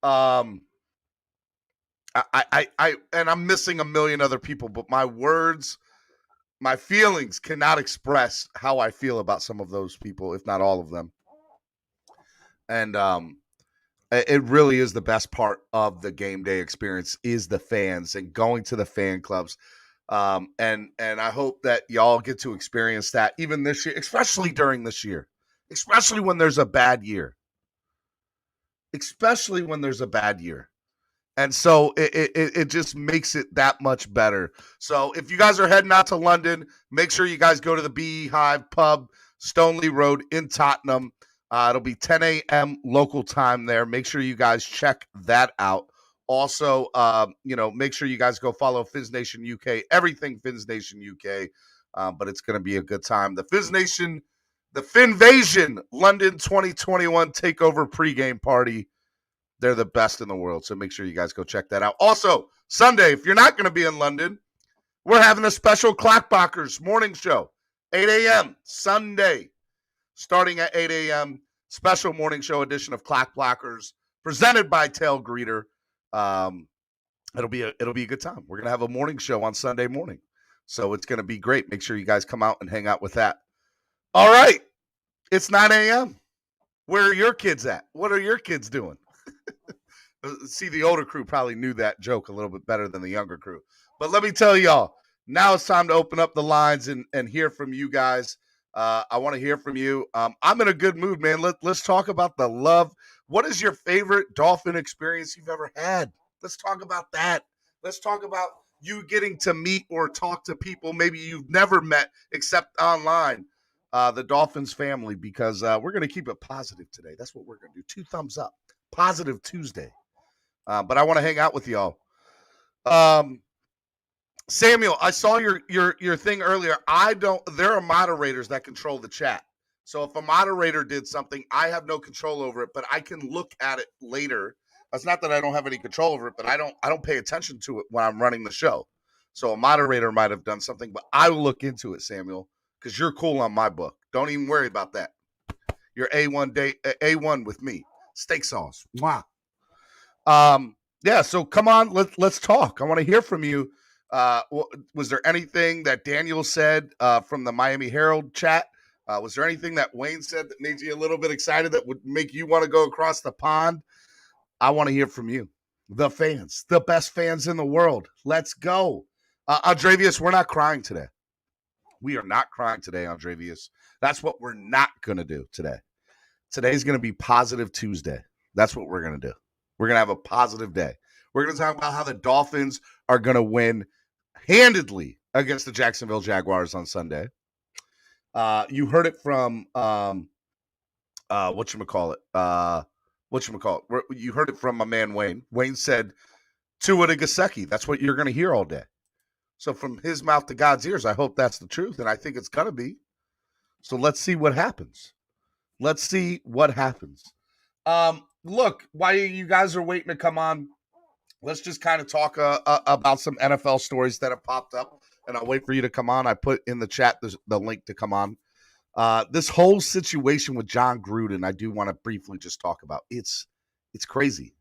And I'm missing a million other people, but my words, my feelings cannot express how I feel about some of those people, if not all of them. And it really is the best part of the game day experience is the fans and going to the fan clubs. And I hope that y'all get to experience that even this year, especially during this year, especially when there's a bad year. And so it just makes it that much better. So if you guys are heading out to London, make sure you guys go to the Beehive Pub, Stoneleigh Road in Tottenham. It'll be 10 a.m. local time there. Make sure you guys check that out. Also, make sure you guys go follow Fizz Nation UK, everything Fizz Nation UK. But it's going to be a good time. The Fizz Nation, the Finvasion London 2021 Takeover pregame party. They're the best in the world, so make sure you guys go check that out. Also, Sunday, if you're not going to be in London, we're having a special Clockblockers morning show, 8 a.m. Sunday, starting at 8 a.m. Special morning show edition of Clockblockers, presented by Tail Greeter. It'll be a good time. We're gonna have a morning show on Sunday morning, so it's gonna be great. Make sure you guys come out and hang out with that. All right, it's 9 a.m. Where are your kids at? What are your kids doing? See, the older crew probably knew that joke a little bit better than the younger crew. But let me tell y'all, now it's time to open up the lines and hear from you guys. I want to hear from you. I'm in a good mood, man. Let's talk about the love. What is your favorite Dolphin experience you've ever had? Let's talk about that. Let's talk about you getting to meet or talk to people maybe you've never met except online, the Dolphins family, because we're going to keep it positive today. That's what we're going to do. 2 thumbs up. Positive Tuesday. But I want to hang out with y'all. Samuel, I saw your thing earlier. There are moderators that control the chat. So if a moderator did something, I have no control over it, but I can look at it later. It's not that I don't have any control over it, but I don't pay attention to it when I'm running the show. So a moderator might have done something, but I will look into it, Samuel, because you're cool on my book. Don't even worry about that. You're A1 with me. Steak sauce. Wow. Yeah, so come on, let's talk. I want to hear from you. Was there anything that Daniel said from the Miami Herald chat? Was there anything that Wayne said that made you a little bit excited that would make you want to go across the pond? I want to hear from you. The fans, the best fans in the world. Let's go. Andrevius, we're not crying today. We are not crying today, Andrevius. That's what we're not going to do today. Today's going to be Positive Tuesday. That's what we're going to do. We're going to have a positive day. We're going to talk about how the Dolphins are going to win handedly against the Jacksonville Jaguars on Sunday. You heard it from whatchamacallit. You heard it from my man Wayne. Wayne said Tua to Gesicki. That's what you're going to hear all day. So from his mouth to God's ears, I hope that's the truth, and I think it's going to be. So let's see what happens. Look, while you guys are waiting to come on, let's just kind of talk about some NFL stories that have popped up, and I'll wait for you to come on. I put in the chat the link to come on. This whole situation with John Gruden, I do want to briefly just talk about. It's crazy.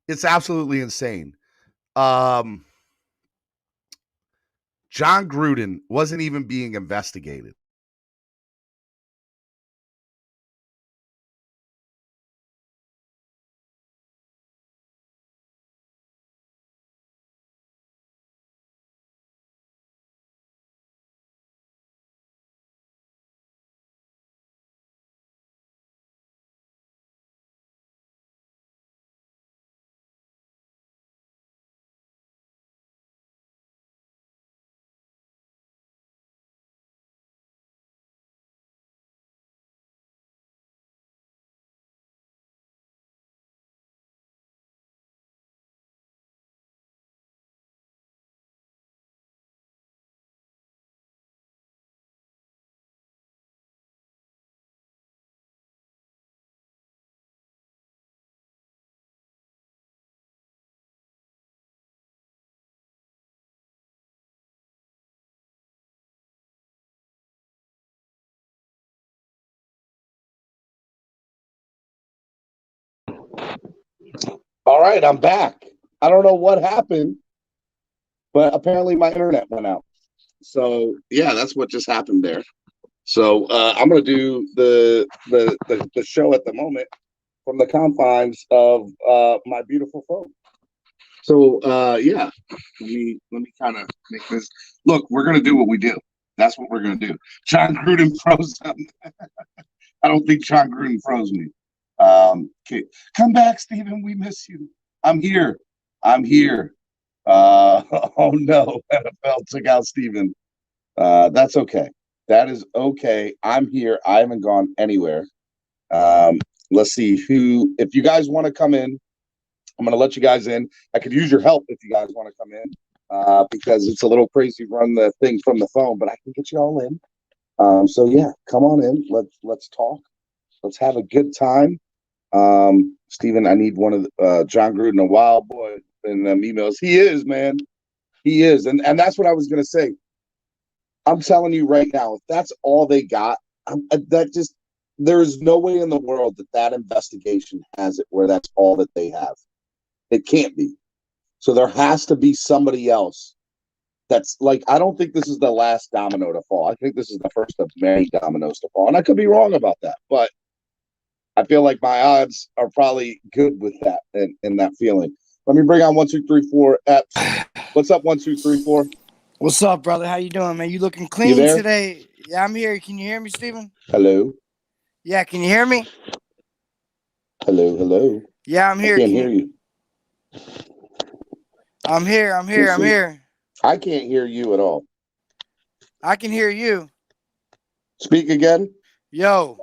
It's absolutely insane. John Gruden wasn't even being investigated. right, I'm back. I don't know what happened, but apparently my internet went out. So yeah, that's what just happened there. So I'm gonna do the show at the moment from the confines of my beautiful phone. So yeah, let me kind of make this. Look, we're gonna do what we do. That's what we're gonna do. John Gruden froze up. I don't think John Gruden froze me. Okay, come back, Steven. We miss you. I'm here. I'm here. Oh no, NFL took out Steven. That's okay. That is okay. I'm here. I haven't gone anywhere. Let's see who. If you guys want to come in, I'm going to let you guys in. I could use your help if you guys want to come in, because it's a little crazy to run the thing from the phone, but I can get you all in. So yeah, come on in. Let's talk. Let's have a good time. Steven, I need one of the, John Gruden, a wild boy in them emails. He is, man. He is. And that's what I was going to say. I'm telling you right now, if that's all they got, there's no way in the world that investigation has it where that's all that they have. It can't be. So there has to be somebody else that's like, I don't think this is the last domino to fall. I think this is the first of many dominoes to fall. And I could be wrong about that, but I feel like my odds are probably good with that and that feeling. Let me bring on 1, 2, 3, 4. Epps. What's up, 1, 2, 3, 4? What's up, brother? How you doing, man? You looking clean today? Yeah, I'm here. Can you hear me, Steven? Hello? Yeah, can you hear me? Hello? Yeah, I'm here. I can't hear you. I'm here. I can't hear you at all. I can hear you. Speak again. Yo.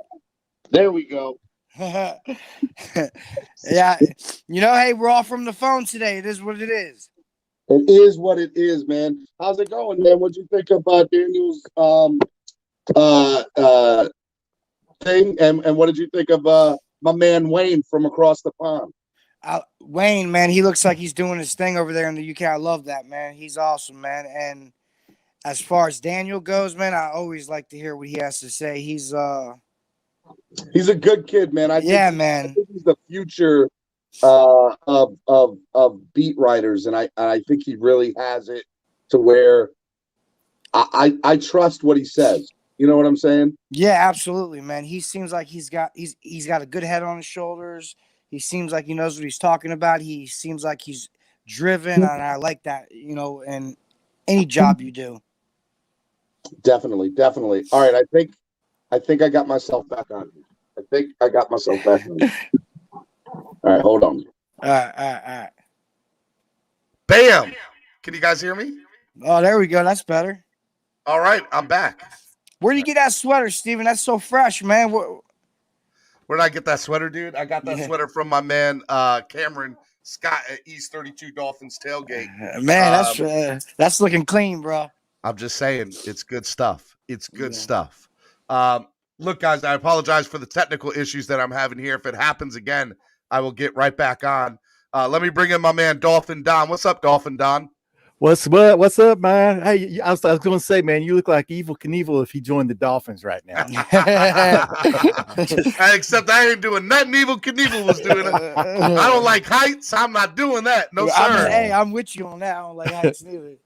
There we go. Yeah. Hey, we're all from the phone today. It is what it is. It is what it is, man. How's it going, man? What'd you think about Daniel's thing? And what did you think of my man Wayne from across the pond? Wayne, man, he looks like he's doing his thing over there in the UK. I love that, man. He's awesome, man. And as far as Daniel goes, man, I always like to hear what he has to say. He's a good kid, man. I think he's the future of beat writers, and I think he really has it to where I trust what he says. You know what I'm saying? Yeah, absolutely, man. He seems like he's got a good head on his shoulders. He seems like he knows what he's talking about. He seems like he's driven, and I like that, in any job you do. Definitely. All right, I think I got myself back on. All right, hold on. All right. Bam! Can you guys hear me? Oh, there we go. That's better. All right, I'm back. Where do you get that sweater, Steven? That's so fresh, man. Where did I get that sweater, dude? I got that sweater from my man Cameron Scott at East 32 Dolphins tailgate. Man, that's looking clean, bro. I'm just saying, it's good stuff. It's good stuff. Look, guys, I apologize for the technical issues that I'm having here. If it happens again, I will get right back on. Let me bring in my man Dolphin Don. What's up, Dolphin Don? What's up, man? Hey, I was going to say, man, you look like Evel Knievel if he joined the Dolphins right now. Except I ain't doing nothing Evel Knievel was doing. I don't like heights. I'm not doing that. No, sir. I'm with you on that. I don't like heights neither.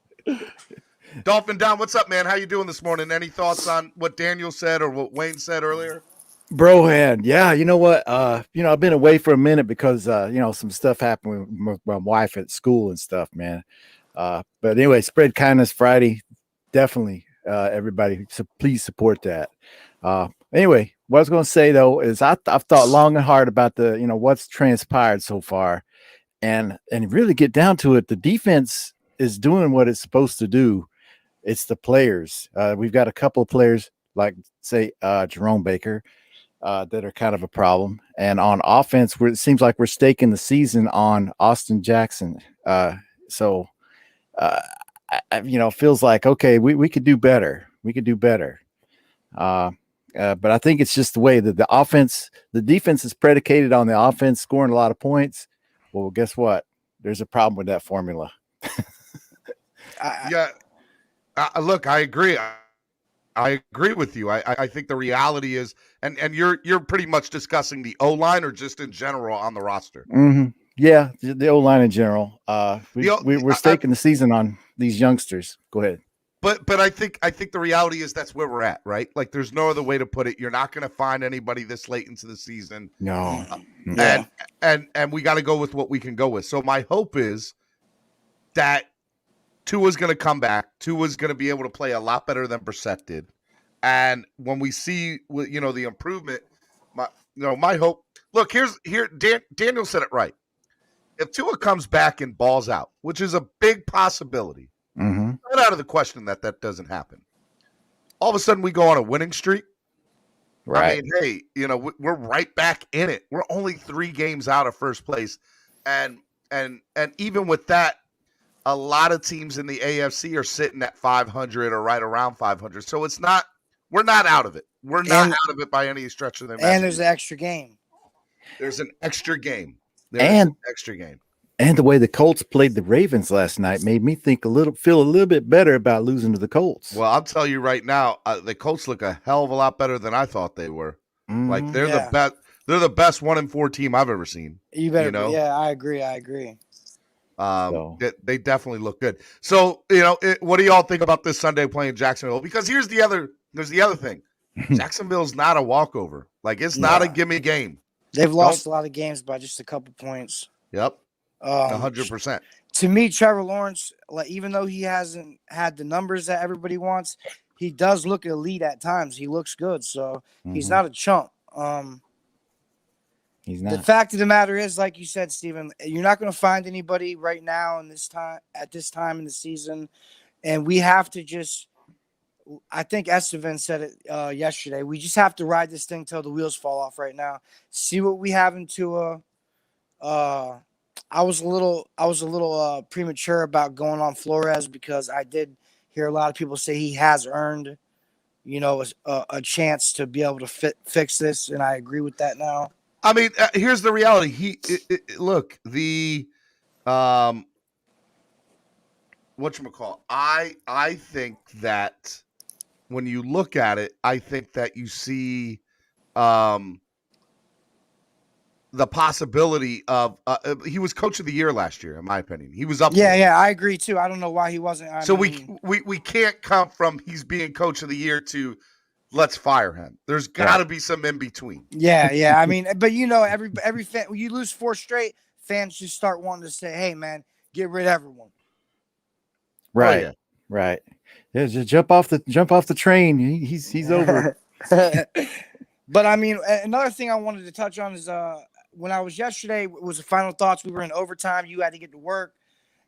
Dolphin Don, what's up, man? How you doing this morning? Any thoughts on what Daniel said or what Wayne said earlier? Brohan, yeah, you know what? I've been away for a minute because some stuff happened with my wife at school and stuff, man. But anyway, Spread Kindness Friday, definitely, everybody. So please support that. Anyway, what I was going to say though is I've thought long and hard about the what's transpired so far, and really get down to it. The defense is doing what it's supposed to do. It's the players. We've got a couple of players like say Jerome Baker that are kind of a problem, and on offense, it seems like we're staking the season on Austin Jackson. So. Feels like, okay, we could do better. But I think it's just the way that the defense is predicated on the offense scoring a lot of points. Well, guess what? There's a problem with that formula. Look, I agree. I agree with you. I think the reality is, and you're pretty much discussing the O-line or just in general on the roster. Mm-hmm. Yeah, the O line in general. We're I- staking the season on these youngsters. Go ahead. But I think the reality is that's where we're at, right? Like there's no other way to put it. You're not going to find anybody this late into the season. No. Yeah. And we got to go with what we can go with. So my hope is that Tua's going to come back. Tua's going to be able to play a lot better than Brissett did. And when we see, the improvement, my hope. Look, Daniel said it right. If Tua comes back and balls out, which is a big possibility, not out of the question that doesn't happen. All of a sudden, we go on a winning streak. Right. I mean, hey, we're right back in it. We're only 3 games out of first place, and even with that, a lot of teams in the AFC are sitting at 500 or right around 500. So we're not out of it. We're not out of it by any stretch of the imagination. And there's an extra game. There's an extra game. And the way the Colts played the Ravens last night made me feel a little bit better about losing to the Colts. Well, I'll tell you right now, the Colts look a hell of a lot better than I thought they were. Like they're the best. They're the best 1-4 team I've ever seen. You better. Yeah, I agree. They definitely look good. So what do y'all think about this Sunday playing Jacksonville? Because there's the other thing. Jacksonville's not a walkover. Like it's not a gimme game. They've lost a lot of games by just a couple points. Yep. 100%. To me, Trevor Lawrence, like even though he hasn't had the numbers that everybody wants, he does look elite at times. He looks good, so he's not a chump. He's not. The fact of the matter is, like you said, Steven, you're not going to find anybody right now at this time in the season, and we have to just. I think Estevan said it yesterday. We just have to ride this thing till the wheels fall off right now. See what we have in Tua. I was a little premature about going on Flores because I did hear a lot of people say he has earned, a chance to be able to fix this, and I agree with that now. I mean, here's the reality. Look, the whatchamacall. I think that when you look at it, I think that you see the possibility of he was coach of the year last year, in my opinion. He was up. Yeah, I agree too. I don't know why he wasn't. We can't come from he's being coach of the year to let's fire him. There's got to be some in between. Yeah. I mean, but every fan, when you lose 4 straight, fans just start wanting to say, "Hey, man, get rid of everyone." Right. Oh, yeah. Right. Yeah, just jump off the train. He's over. But I mean, another thing I wanted to touch on is when I was yesterday, it was the final thoughts. We were in overtime. You had to get to work.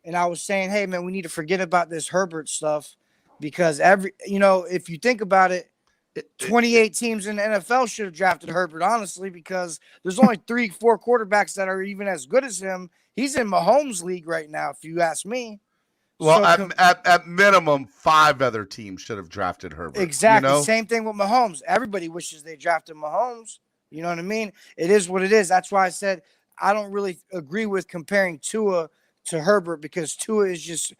And I was saying, hey, man, we need to forget about this Herbert stuff because if you think about it, 28 teams in the NFL should have drafted Herbert, honestly, because there's only 3-4 quarterbacks that are even as good as him. He's in Mahomes' league right now, if you ask me. Well, at minimum, 5 other teams should have drafted Herbert. Exactly. Same thing with Mahomes. Everybody wishes they drafted Mahomes. You know what I mean? It is what it is. That's why I said I don't really agree with comparing Tua to Herbert because Tua is just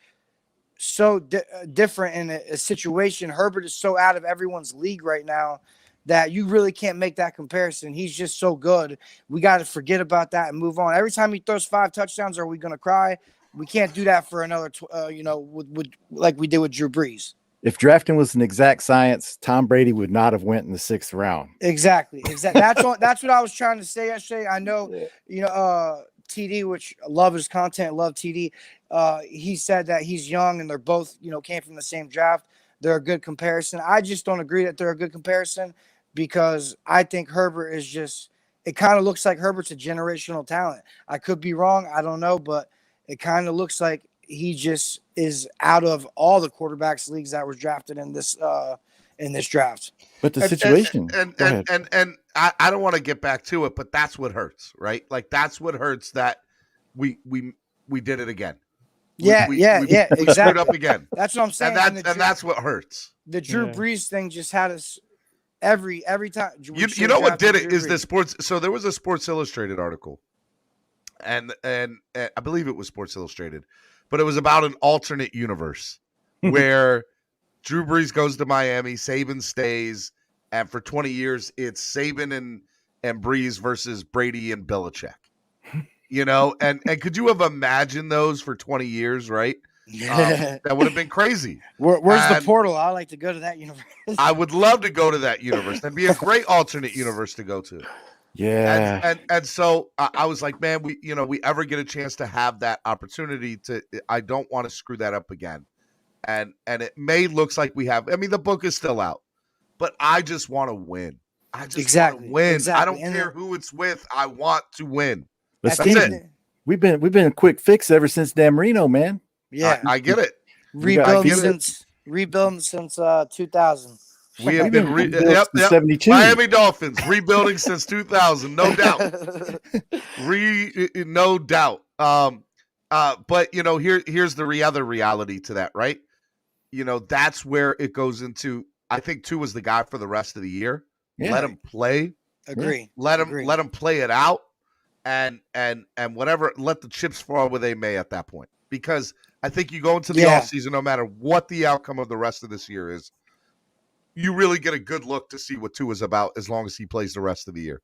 so different in a situation. Herbert is so out of everyone's league right now that you really can't make that comparison. He's just so good. We got to forget about that and move on. Every time he throws 5 touchdowns, are we going to cry? We can't do that for another, like we did with Drew Brees. If drafting was an exact science, Tom Brady would not have went in the 6th round. Exactly. That's what I was trying to say yesterday. I know, TD, which I love his content, love TD. He said that he's young and they're both, came from the same draft. They're a good comparison. I just don't agree that they're a good comparison because I think Herbert is just, it kind of looks like Herbert's a generational talent. I could be wrong. I don't know, but it kind of looks like he just is out of all the quarterbacks leagues that was drafted in this draft. But the situation, and I don't want to get back to it, but that's what hurts, right? Like that's what hurts that we did it again. We exactly. Screwed up again. That's what I'm saying. And that's what hurts. The Drew Brees thing just had us every time. You know what did it is the sports. So there was a Sports Illustrated article. And I believe it was Sports Illustrated, but it was about an alternate universe where Drew Brees goes to Miami, Saban stays, and for 20 years it's Saban and Brees versus Brady and Belichick. you know, and could you have imagined those for 20 years, right? That would have been crazy. Where's the And portal? I like to go to that universe. I would love to go to that universe. That'd be a great alternate universe to go to. Yeah. And so I was like, man, we ever get a chance to have that opportunity I don't want to screw that up again. And it looks like we have. I mean, the book is still out, but I just want to win. I just want to win. I don't care who it's with. I want to win. That's it. We've been a quick fix ever since Dan Marino, man. Yeah, I get it. Rebuilding since 2000. We have been 72. Miami Dolphins rebuilding since 2000, no doubt. No doubt. But here's the other reality to that, right? That's where it goes into. I think Tua's the guy for the rest of the year. Yeah. Let him play. Agree. Let him play it out, and whatever. Let the chips fall where they may at that point. Because I think you go into the offseason, no matter what the outcome of the rest of this year is, you really get a good look to see what Tua's about as long as he plays the rest of the year.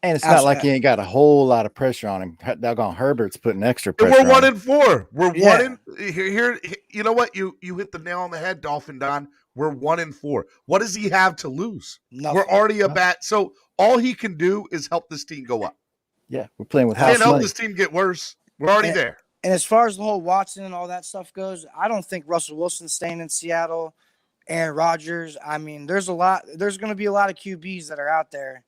And it's not like he ain't got a whole lot of pressure on him. Doggone Herbert's putting extra pressure on him. We're 1-4. We're 1 here. You know what? You hit the nail on the head, Dolphin Don. We're 1-4. What does he have to lose? Nothing. We're already a bat. So all he can do is help this team go up. Yeah, we're playing with house money. Can't help this team get worse. We're already there. And as far as the whole Watson and all that stuff goes, I don't think Russell Wilson's staying in Seattle. Aaron Rodgers. I mean, there's going to be a lot of QBs that are out there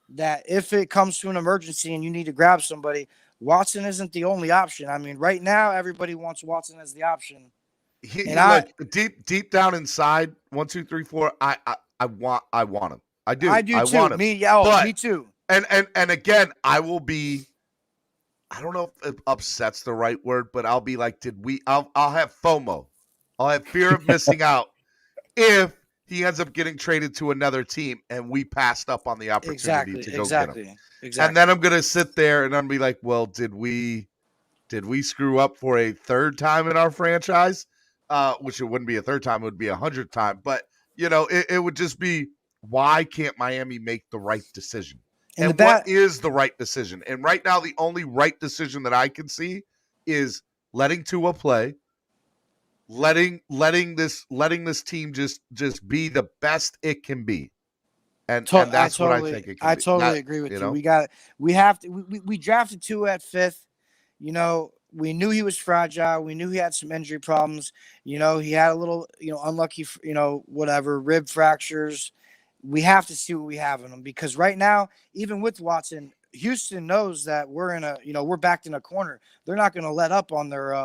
that if it comes to an emergency and you need to grab somebody, Watson isn't the only option. I mean, right now, everybody wants Watson as the option. Deep down inside, 1, 2, 3, 4, I want him. I do. I do too. Want him. Me too. And again, I will be. I don't know if upset's the right word, but I'll be like, I'll have FOMO. I'll have fear of missing out if he ends up getting traded to another team and we passed up on the opportunity to go get him. Exactly. And then I'm going to sit there and I'm going to be like, well, did we screw up for a third time in our franchise? Which it wouldn't be a third time. It would be 100th time. But, it would just be, why can't Miami make the right decision? And what is the right decision? And right now, the only right decision that I can see is letting Tua play, letting this team just be the best it can be, and that's what I think it can be. I totally agree with you. We drafted Tua at 5th. We knew he was fragile. We knew he had some injury problems. He had a little unlucky whatever rib fractures. We have to see what we have in him, because right now, even with Watson, Houston knows that we're backed in a corner. They're not going to let up on their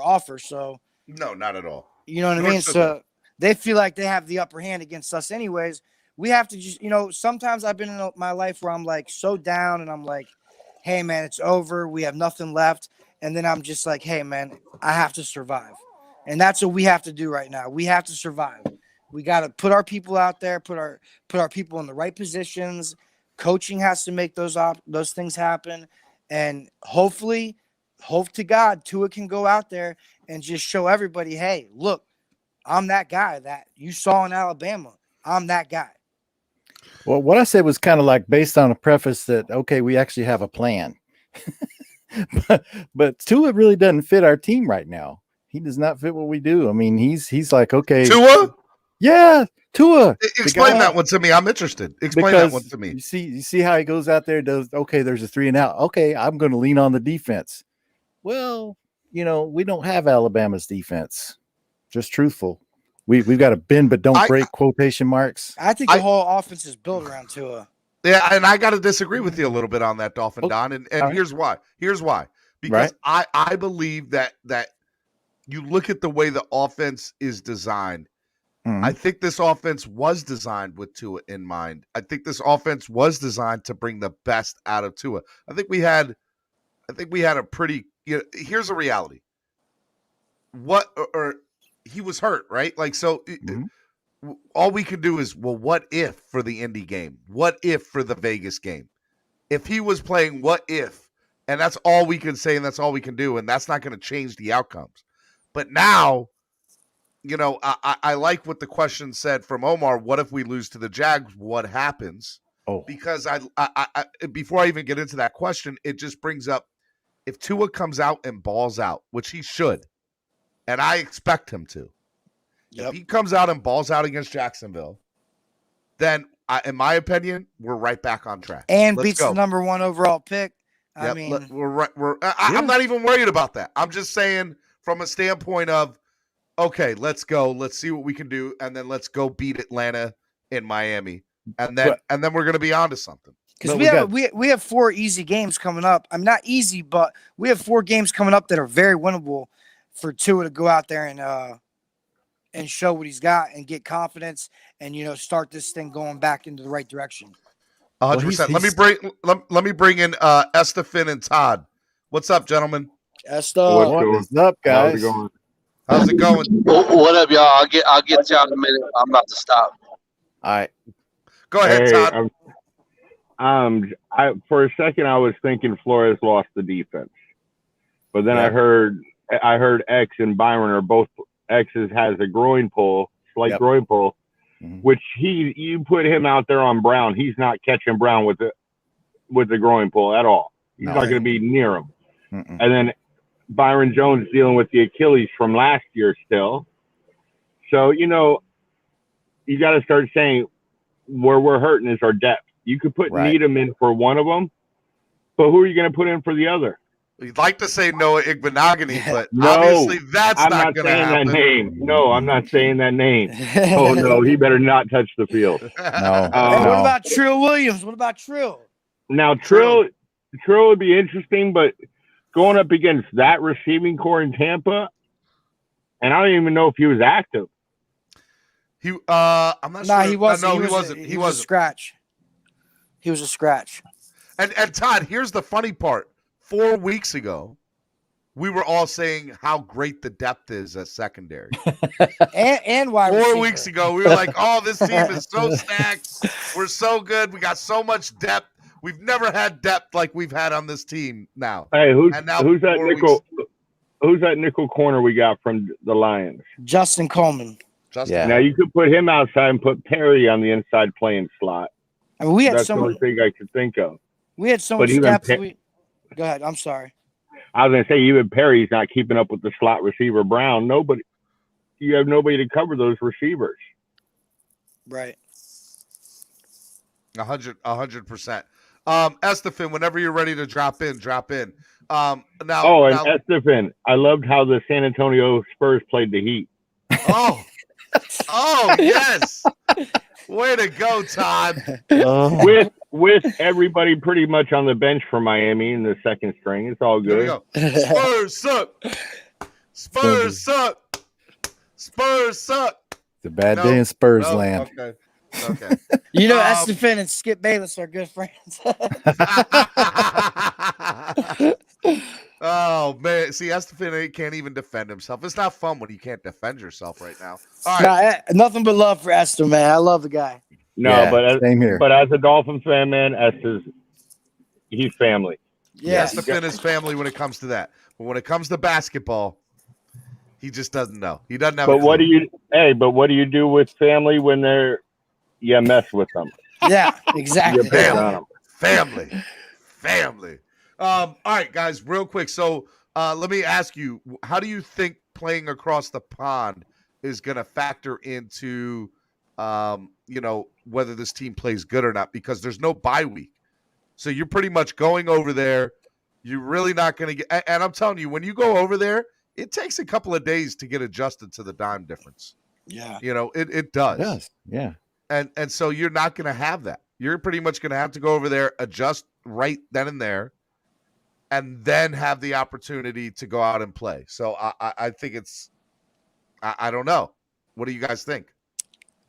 offer. So no, not at all. You know what I mean? So they feel like they have the upper hand against us anyways. We have to just, sometimes I've been in my life where I'm like so down and I'm like, hey man, it's over. We have nothing left. And then I'm just like, hey man, I have to survive. And that's what we have to do right now. We have to survive. We got to put our people out there, put our people in the right positions. Coaching has to make those things happen. And hope to God, Tua can go out there and just show everybody, hey, look, I'm that guy that you saw in Alabama. I'm that guy. Well, what I said was kind of like based on a preface that, okay, we actually have a plan. but Tua really doesn't fit our team right now. He does not fit what we do. I mean, he's like, okay. Tua? Yeah, Tua. Explain that one to me. I'm interested. Explain that one to me. You see how he goes out there, does, okay, there's a 3 and out. Okay, I'm going to lean on the defense. Well, we don't have Alabama's defense. Just truthful. We've got a bend but don't break quotation marks. I think the whole offense is built around Tua. Yeah, and I got to disagree with you a little bit on that, Dolphin Don. And here's why. Because I believe that you look at the way the offense is designed. Mm-hmm. I think this offense was designed with Tua in mind. I think this offense was designed to bring the best out of Tua. I think we had a pretty. Here's a reality. He was hurt, right? Like so. Mm-hmm. All we could do is, well, what if for the Indy game? What if for the Vegas game? If he was playing, what if? And that's all we can say, and that's all we can do, and that's not going to change the outcomes. But now. I like what the question said from Omar. What if we lose to the Jags? What happens? Oh, because I before I even get into that question, it just brings up if Tua comes out and balls out, which he should, and I expect him to, if he comes out and balls out against Jacksonville, then in my opinion, we're right back on track. And Let's beats go. the number 1 overall pick. Yep, I'm not even worried about that. I'm just saying from a standpoint of, okay, let's go. Let's see what we can do, and then let's go beat Atlanta in Miami, and then we're going to be on to something. Because we have 4 easy games coming up. I'm not easy, but we have 4 games coming up that are very winnable for Tua to go out there and show what he's got and get confidence and start this thing going back into the right direction. 100%. Let me bring in Estefan and Todd. What's up, gentlemen? What's up, guys? How's it going? What up, y'all? I'll get to y'all in a minute. I'm about to stop. All right. Go ahead, Todd. For a second, I was thinking Flores lost the defense, but then I heard X and Byron are both. X has a groin pull, slight groin pull, which you put him out there on Brown, he's not catching Brown with the groin pull at all. He's not going to be near him. And then Byron Jones dealing with the Achilles from last year still. So, you got to start saying where we're hurting is our depth. You could put Needham in for one of them, but who are you going to put in for the other? You'd like to say Noah Igbenogany, but obviously that's not going to happen. That name. No, I'm not saying that name. Oh, no, he better not touch the field. No. What about Trill Williams? What about Trill? Now, Trill would be interesting, but going up against that receiving core in Tampa, and I don't even know if he was active. I'm not sure. He wasn't. No, he wasn't. He was a scratch. He was a scratch. And Todd, here's the funny part. 4 weeks ago, we were all saying how great the depth is at secondary. and wide 4 receiver. weeks ago, we were like, oh, this team is so stacked. We're so good. We got so much depth. We've never had depth like we've had on this team now. Hey, who's that nickel corner we got from the Lions? Justin Coleman. Now you could put him outside and put Perry on the inside playing slot. I mean, that's the only thing I could think of. We had so much depth. Go ahead. I'm sorry. I was going to say, even Perry's not keeping up with the slot receiver Brown. You have nobody to cover those receivers. Right. 100%. Estefan, whenever you're ready to drop in. Estefan, I loved how the San Antonio Spurs played the Heat. Oh, yes. Way to go, Todd. With everybody pretty much on the bench for Miami in the second string. It's all good. Go. Spurs suck. Spurs suck. Spurs suck. It's a bad day in Spurs land. Okay. Estefan and Skip Bayless are good friends. Oh, man. See, Estefan can't even defend himself. It's not fun when you can't defend yourself right now. All right. Nothing but love for Esther, man. I love the guy. No, same here. But as a Dolphins fan, man, he's family. Yeah. Estefan is family when it comes to that. But when it comes to basketball, he just doesn't know. He doesn't have But what do you do with family when you mess with them? Yeah, exactly. You pick on them. Family. All right, guys, real quick. So let me ask you, how do you think playing across the pond is going to factor into, whether this team plays good or not? Because there's no bye week. So you're pretty much going over there. You're really not going to get – and I'm telling you, when you go over there, it takes a couple of days to get adjusted to the dime difference. Yeah. It does. It does, yeah. And so you're not going to have that. You're pretty much going to have to go over there, adjust right then and there, and then have the opportunity to go out and play. So I think I don't know. What do you guys think?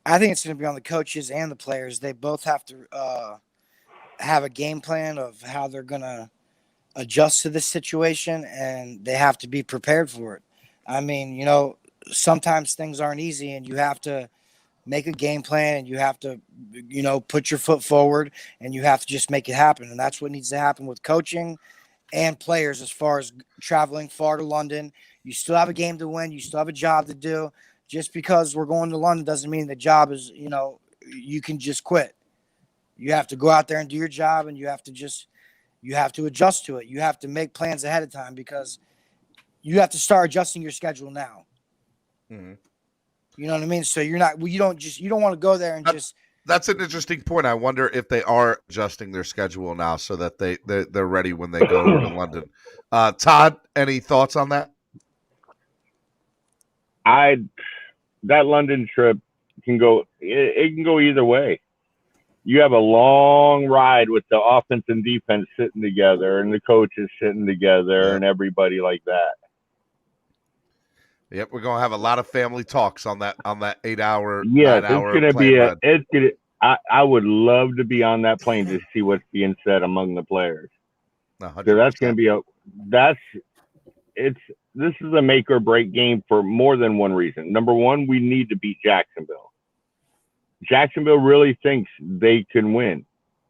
I think it's going to be on the coaches and the players. They both have to have a game plan of how they're going to adjust to this situation, and they have to be prepared for it. I mean, sometimes things aren't easy, and you have to make a game plan, and you have to, put your foot forward, and you have to just make it happen. And that's what needs to happen with coaching and players as far as traveling far to London. You still have a game to win. You still have a job to do. Just because we're going to London doesn't mean the job is, you can just quit. You have to go out there and do your job, and you have to just, you have to adjust to it. You have to make plans ahead of time because you have to start adjusting your schedule now. Mm-hmm. You know what I mean? So you don't want to go there and just. That's an interesting point. I wonder if they are adjusting their schedule now so that they're ready when they go to London. Todd, any thoughts on that? That London trip can go. It can go either way. You have a long ride with the offense and defense sitting together, and the coaches sitting together, and everybody like that. Yep, we're gonna have a lot of family talks on that 8 hour. Yeah, 9 hour it's gonna be ride. I would love to be on that plane to see what's being said among the players. 100%. So that's gonna be this is a make or break game for more than one reason. Number one, we need to beat Jacksonville. Jacksonville really thinks they can win.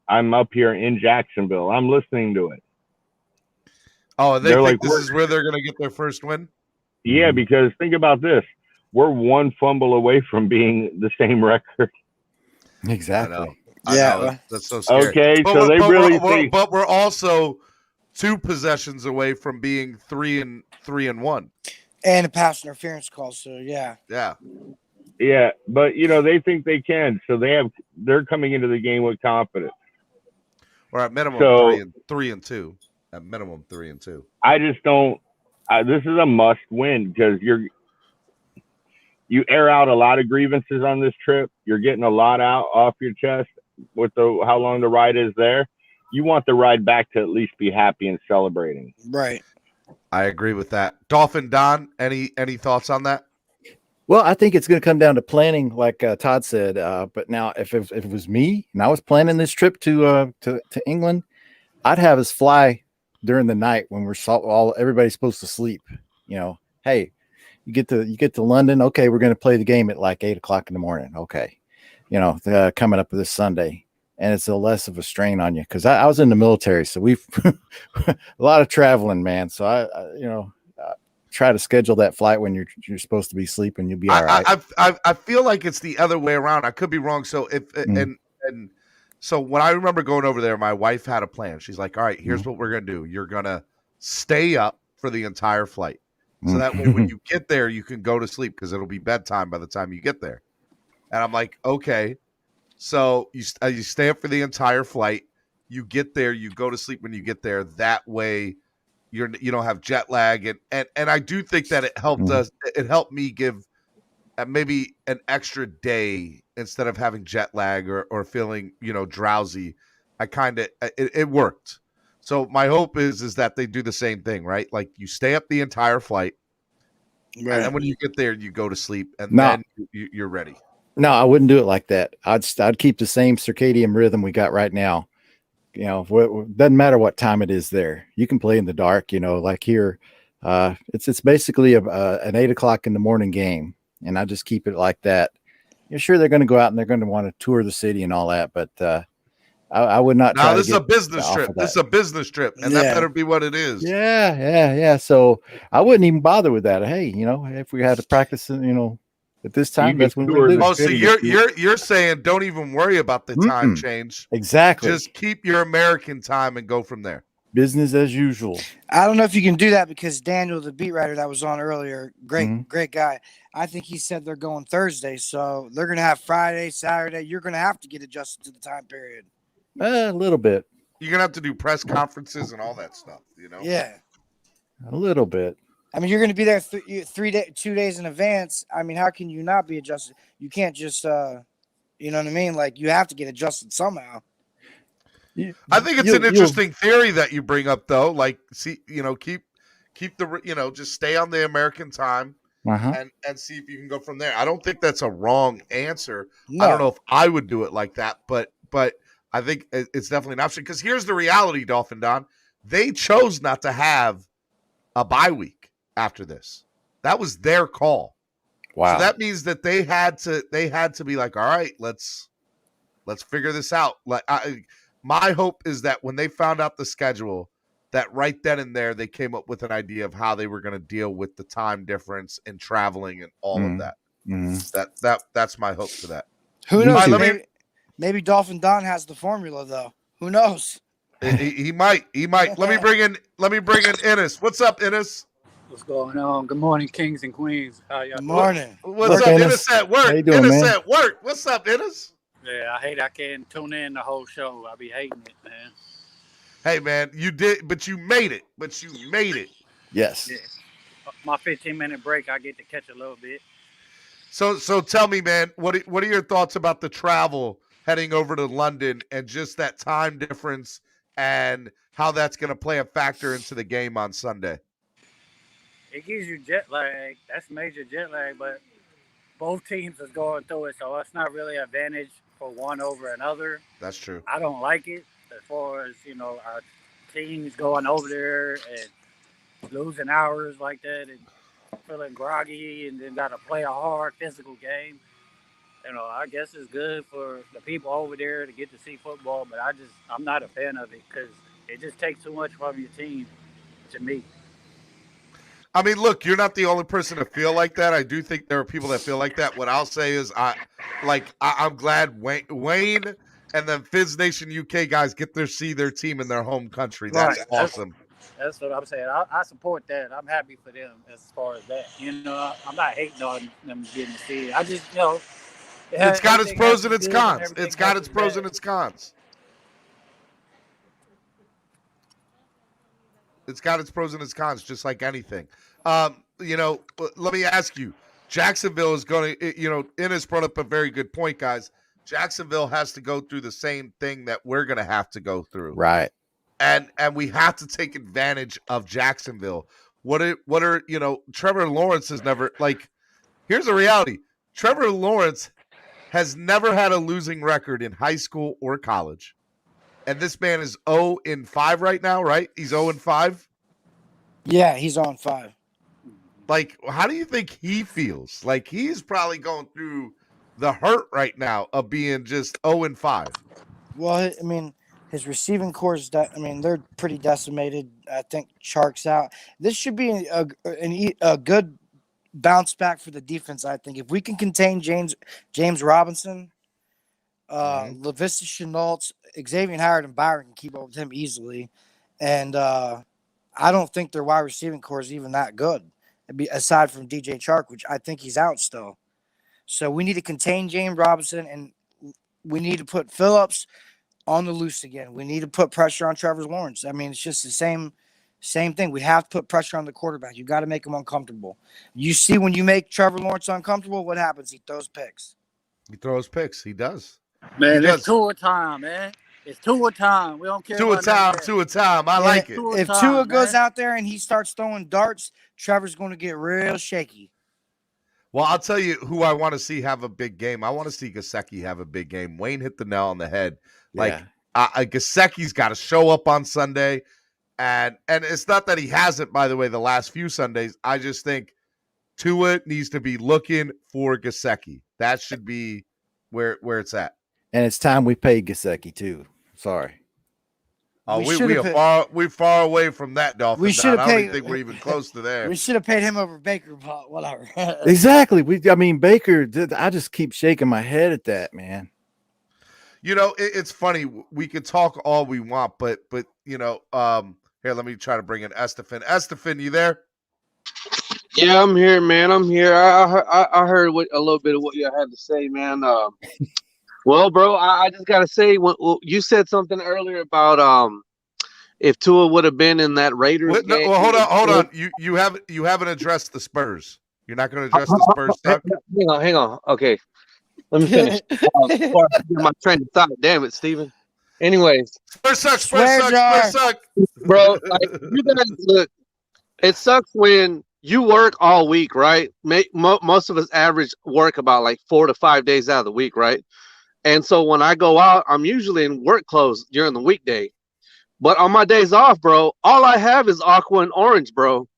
I'm up here in Jacksonville. I'm listening to it. Oh, they think this is where they're going to get their first win? Yeah, because think about this. We're one fumble away from being the same record. Exactly. I know. That's so scary. Okay, so they really think. But we're also 2 possessions away from being 3-1. And a pass interference call, so yeah. Yeah. Yeah, but they think they can, so they're coming into the game with confidence. Or at minimum 3-2. At minimum 3-2. I just don't. This is a must win because you air out a lot of grievances on this trip. You're getting a lot out off your chest with how long the ride is there. You want the ride back to at least be happy and celebrating. Right. I agree with that. Dolphin Don, any thoughts on that? Well, I think it's going to come down to planning, like Todd said. But now, if it was me and I was planning this trip to England, I'd have us fly during the night when everybody's supposed to sleep. Hey, you get to London. Okay, we're going to play the game at like 8:00 in the morning. Okay, coming up this Sunday, and it's a less of a strain on you because I was in the military, so we've a lot of traveling, man. So I try to schedule that flight when you're supposed to be sleeping. You'll be all right. I feel like it's the other way around. I could be wrong. So so when I remember going over there, my wife had a plan. She's like, all right, here's what we're going to do. You're going to stay up for the entire flight. So that way when you get there, you can go to sleep because it'll be bedtime by the time you get there. And I'm like, okay. So you stay up for the entire flight. You get there, you go to sleep when you get there. That way you don't have jet lag. And I do think that it helped us. It helped me give maybe an extra day instead of having jet lag or feeling, drowsy. It worked. So my hope is that they do the same thing, right? Like you stay up the entire flight, right. And then when you get there, you go to sleep, and then you're ready. No, I wouldn't do it like that. I'd keep the same circadian rhythm we got right now. Doesn't matter what time it is there. You can play in the dark. Like here, it's basically an 8:00 in the morning game, and I just keep it like that. You're sure they're going to go out and they're going to want to tour the city and all that, but I would not. No, this is a business trip. This is a business trip, and that better be what it is. Yeah. So I wouldn't even bother with that. Hey, if we had to practice, at this time, that's when we do. Oh, so you're saying don't even worry about the time change. Exactly. Just keep your American time and go from there. Business as usual. I don't know if you can do that because Daniel, the beat writer that was on earlier, great guy. I think he said they're going Thursday, so they're going to have Friday, Saturday. You're going to have to get adjusted to the time period. A little bit. You're going to have to do press conferences and all that stuff, Yeah. A little bit. I mean, you're going to be there 2 days in advance. I mean, how can you not be adjusted? You can't just, you know what I mean? Like, you have to get adjusted somehow. I think it's an interesting theory that you bring up, though. Like, see, keep the, just stay on the American time and see if you can go from there. I don't think that's a wrong answer. No. I don't know if I would do it like that, but I think it's definitely an option because here's the reality, Dolphin Don. They chose not to have a bye week after this. That was their call. Wow. So that means that they had to be like, all right, let's figure this out. Like my hope is that when they found out the schedule, that right then and there they came up with an idea of how they were going to deal with the time difference and traveling and all of that. That's my hope for that. Who knows? Maybe Dolphin Don has the formula, though. Who knows? He might. Let me bring in Ennis. What's up, Ennis? What's going on? Good morning, kings and queens. How y'all Good doing? morning. What's up, Ennis at work? How you doing, Ennis man? at work. What's up, Ennis? Yeah, I hate I can't tune in the whole show. I be hating it, man. Hey, man, you did, but you made it. Yes. Yeah. My 15-minute break, I get to catch a little bit. So tell me, man, what are your thoughts about the travel heading over to London and just that time difference and how that's going to play a factor into the game on Sunday? It gives you jet lag. That's major jet lag, but both teams is going through it, so it's not really an advantage for one over another. That's true. I don't like it as far as, our teams going over there and losing hours like that and feeling groggy and then got to play a hard physical game. I guess it's good for the people over there to get to see football, but I'm not a fan of it because it just takes too much from your team to me. I mean, look, you're not the only person to feel like that. I do think there are people that feel like that. What I'll say is I'm glad Wayne and the Fizz Nation UK guys get to see their team in their home country. That's Right. awesome. That's what I'm saying. I support that. I'm happy for them as far as that. I'm not hating on them getting to see it. I just, It's got its pros and its cons. It's got its pros and its cons. It's got its pros and its cons, just like anything. Let me ask you. Jacksonville is going to, Ennis brought up a very good point, guys. Jacksonville has to go through the same thing that we're going to have to go through. Right. And we have to take advantage of Jacksonville. What are Trevor Lawrence has never, here's the reality. Trevor Lawrence has never had a losing record in high school or college. And this man is 0-5 right now, right? He's 0-5? Yeah, he's on 5. How do you think he feels? He's probably going through the hurt right now of being just 0-5. Well, I mean, his receiving core is they're pretty decimated. I think Chark's out. This should be a good bounce back for the defense, I think. If we can contain James Robinson, LaVista Chenault, Xavier Howard, and Byron can keep up with him easily. And I don't think their wide receiving core is even that good, aside from DJ Chark, which I think he's out still. So we need to contain James Robinson, and we need to put Phillips on the loose again. We need to put pressure on Trevor Lawrence. I mean, it's just the same thing. We have to put pressure on the quarterback. You got to make him uncomfortable. You see, when you make Trevor Lawrence uncomfortable, what happens? He throws picks. He does. Man, it's Tua time, man. It's Tua time. We don't care about that. Tua time. I like it. If Tua goes out there and he starts throwing darts, Trevor's going to get real shaky. Well, I'll tell you who I want to see have a big game. I want to see Gesicki have a big game. Wayne hit the nail on the head. Gesicki's got to show up on Sunday. And it's not that he hasn't, by the way, the last few Sundays. I just think Tua needs to be looking for Gesicki. That should be where it's at. And it's time we paid Gesicki too. Sorry. Oh, we're far away from that, Dolphins. I don't even think we're even close to there. We should have paid him over Baker, but whatever. Exactly. Baker. I just keep shaking my head at that, man. It's funny. We could talk all we want, but here, let me try to bring in Estefan. Estefan, you there? Yeah, I'm here, man. I'm here. I heard a little bit of what you had to say, man. Well, bro, I just gotta say, you said something earlier about if Tua would have been in that Raiders game. Well, hold on. You haven't addressed the Spurs. You're not going to address the Spurs stuff? Hang on. Okay, let me finish. Before I get my train of thought. Damn it, Steven. Anyways, Spurs suck. Bro, you guys look. It sucks when you work all week, right? Most of us average work about 4 to 5 days out of the week, right? And so when I go out, I'm usually in work clothes during the weekday. But on my days off, bro, all I have is aqua and orange, bro.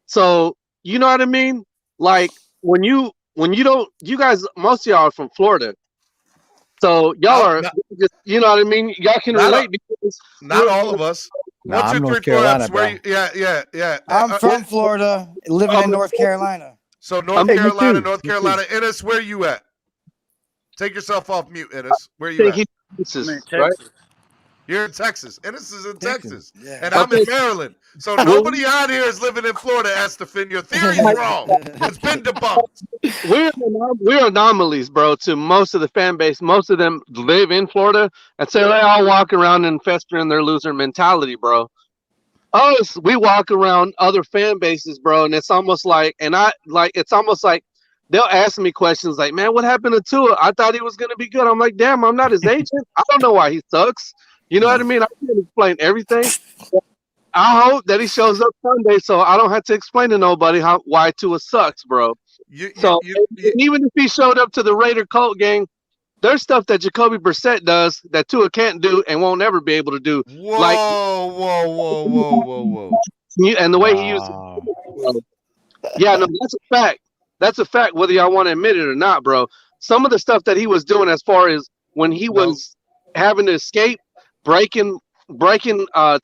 So, you know what I mean? When you don't, you guys, most of y'all are from Florida. So y'all are just, you know what I mean? Y'all can relate because not all of us. No, I'm North Carolina, bro. Yeah. I'm from Florida, living in North Carolina. So North Carolina. Ennis, where you at? Take yourself off mute, Ennis. Where you at? Texas, right? You're in Texas. Ennis is in Texas. Yeah. And I'm in Maryland. So nobody out here is living in Florida, Estefan. Your theory's wrong. It's been debunked. We're anomalies, bro, to most of the fan base. Most of them live in Florida, and so they all walk around and fester in their loser mentality, bro. Us, we walk around other fan bases, bro, and it's almost like, they'll ask me questions like, man, what happened to Tua? I thought he was going to be good. I'm like, damn, I'm not his agent. I don't know why he sucks. You know what I mean? I can't explain everything. I hope that he shows up Sunday so I don't have to explain to nobody why Tua sucks, bro. Even if he showed up to the Raider Colt game, there's stuff that Jacoby Brissett does that Tua can't do and won't ever be able to do. Whoa. And the way he used it. Yeah, no, that's a fact. That's a fact, whether y'all want to admit it or not, bro. Some of the stuff that he was doing as far as when he was having to escape, breaking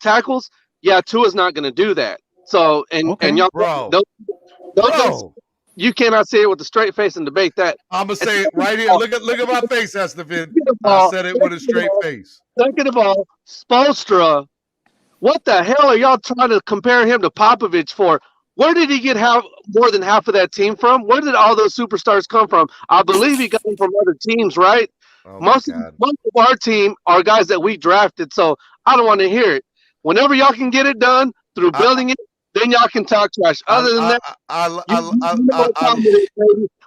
tackles, yeah, Tua's not going to do that. So, and y'all, you cannot say it with a straight face and debate that. I'm going to say it right here. Look at my face, Estefan. I said it with a straight face. Second of all, Spoelstra, what the hell are y'all trying to compare him to Popovich for? Where did he get more than half of that team from? Where did all those superstars come from? I believe he got them from other teams, right? Most of our team are guys that we drafted, so I don't want to hear it. Whenever y'all can get it done through building it, then y'all can talk trash. Other than that,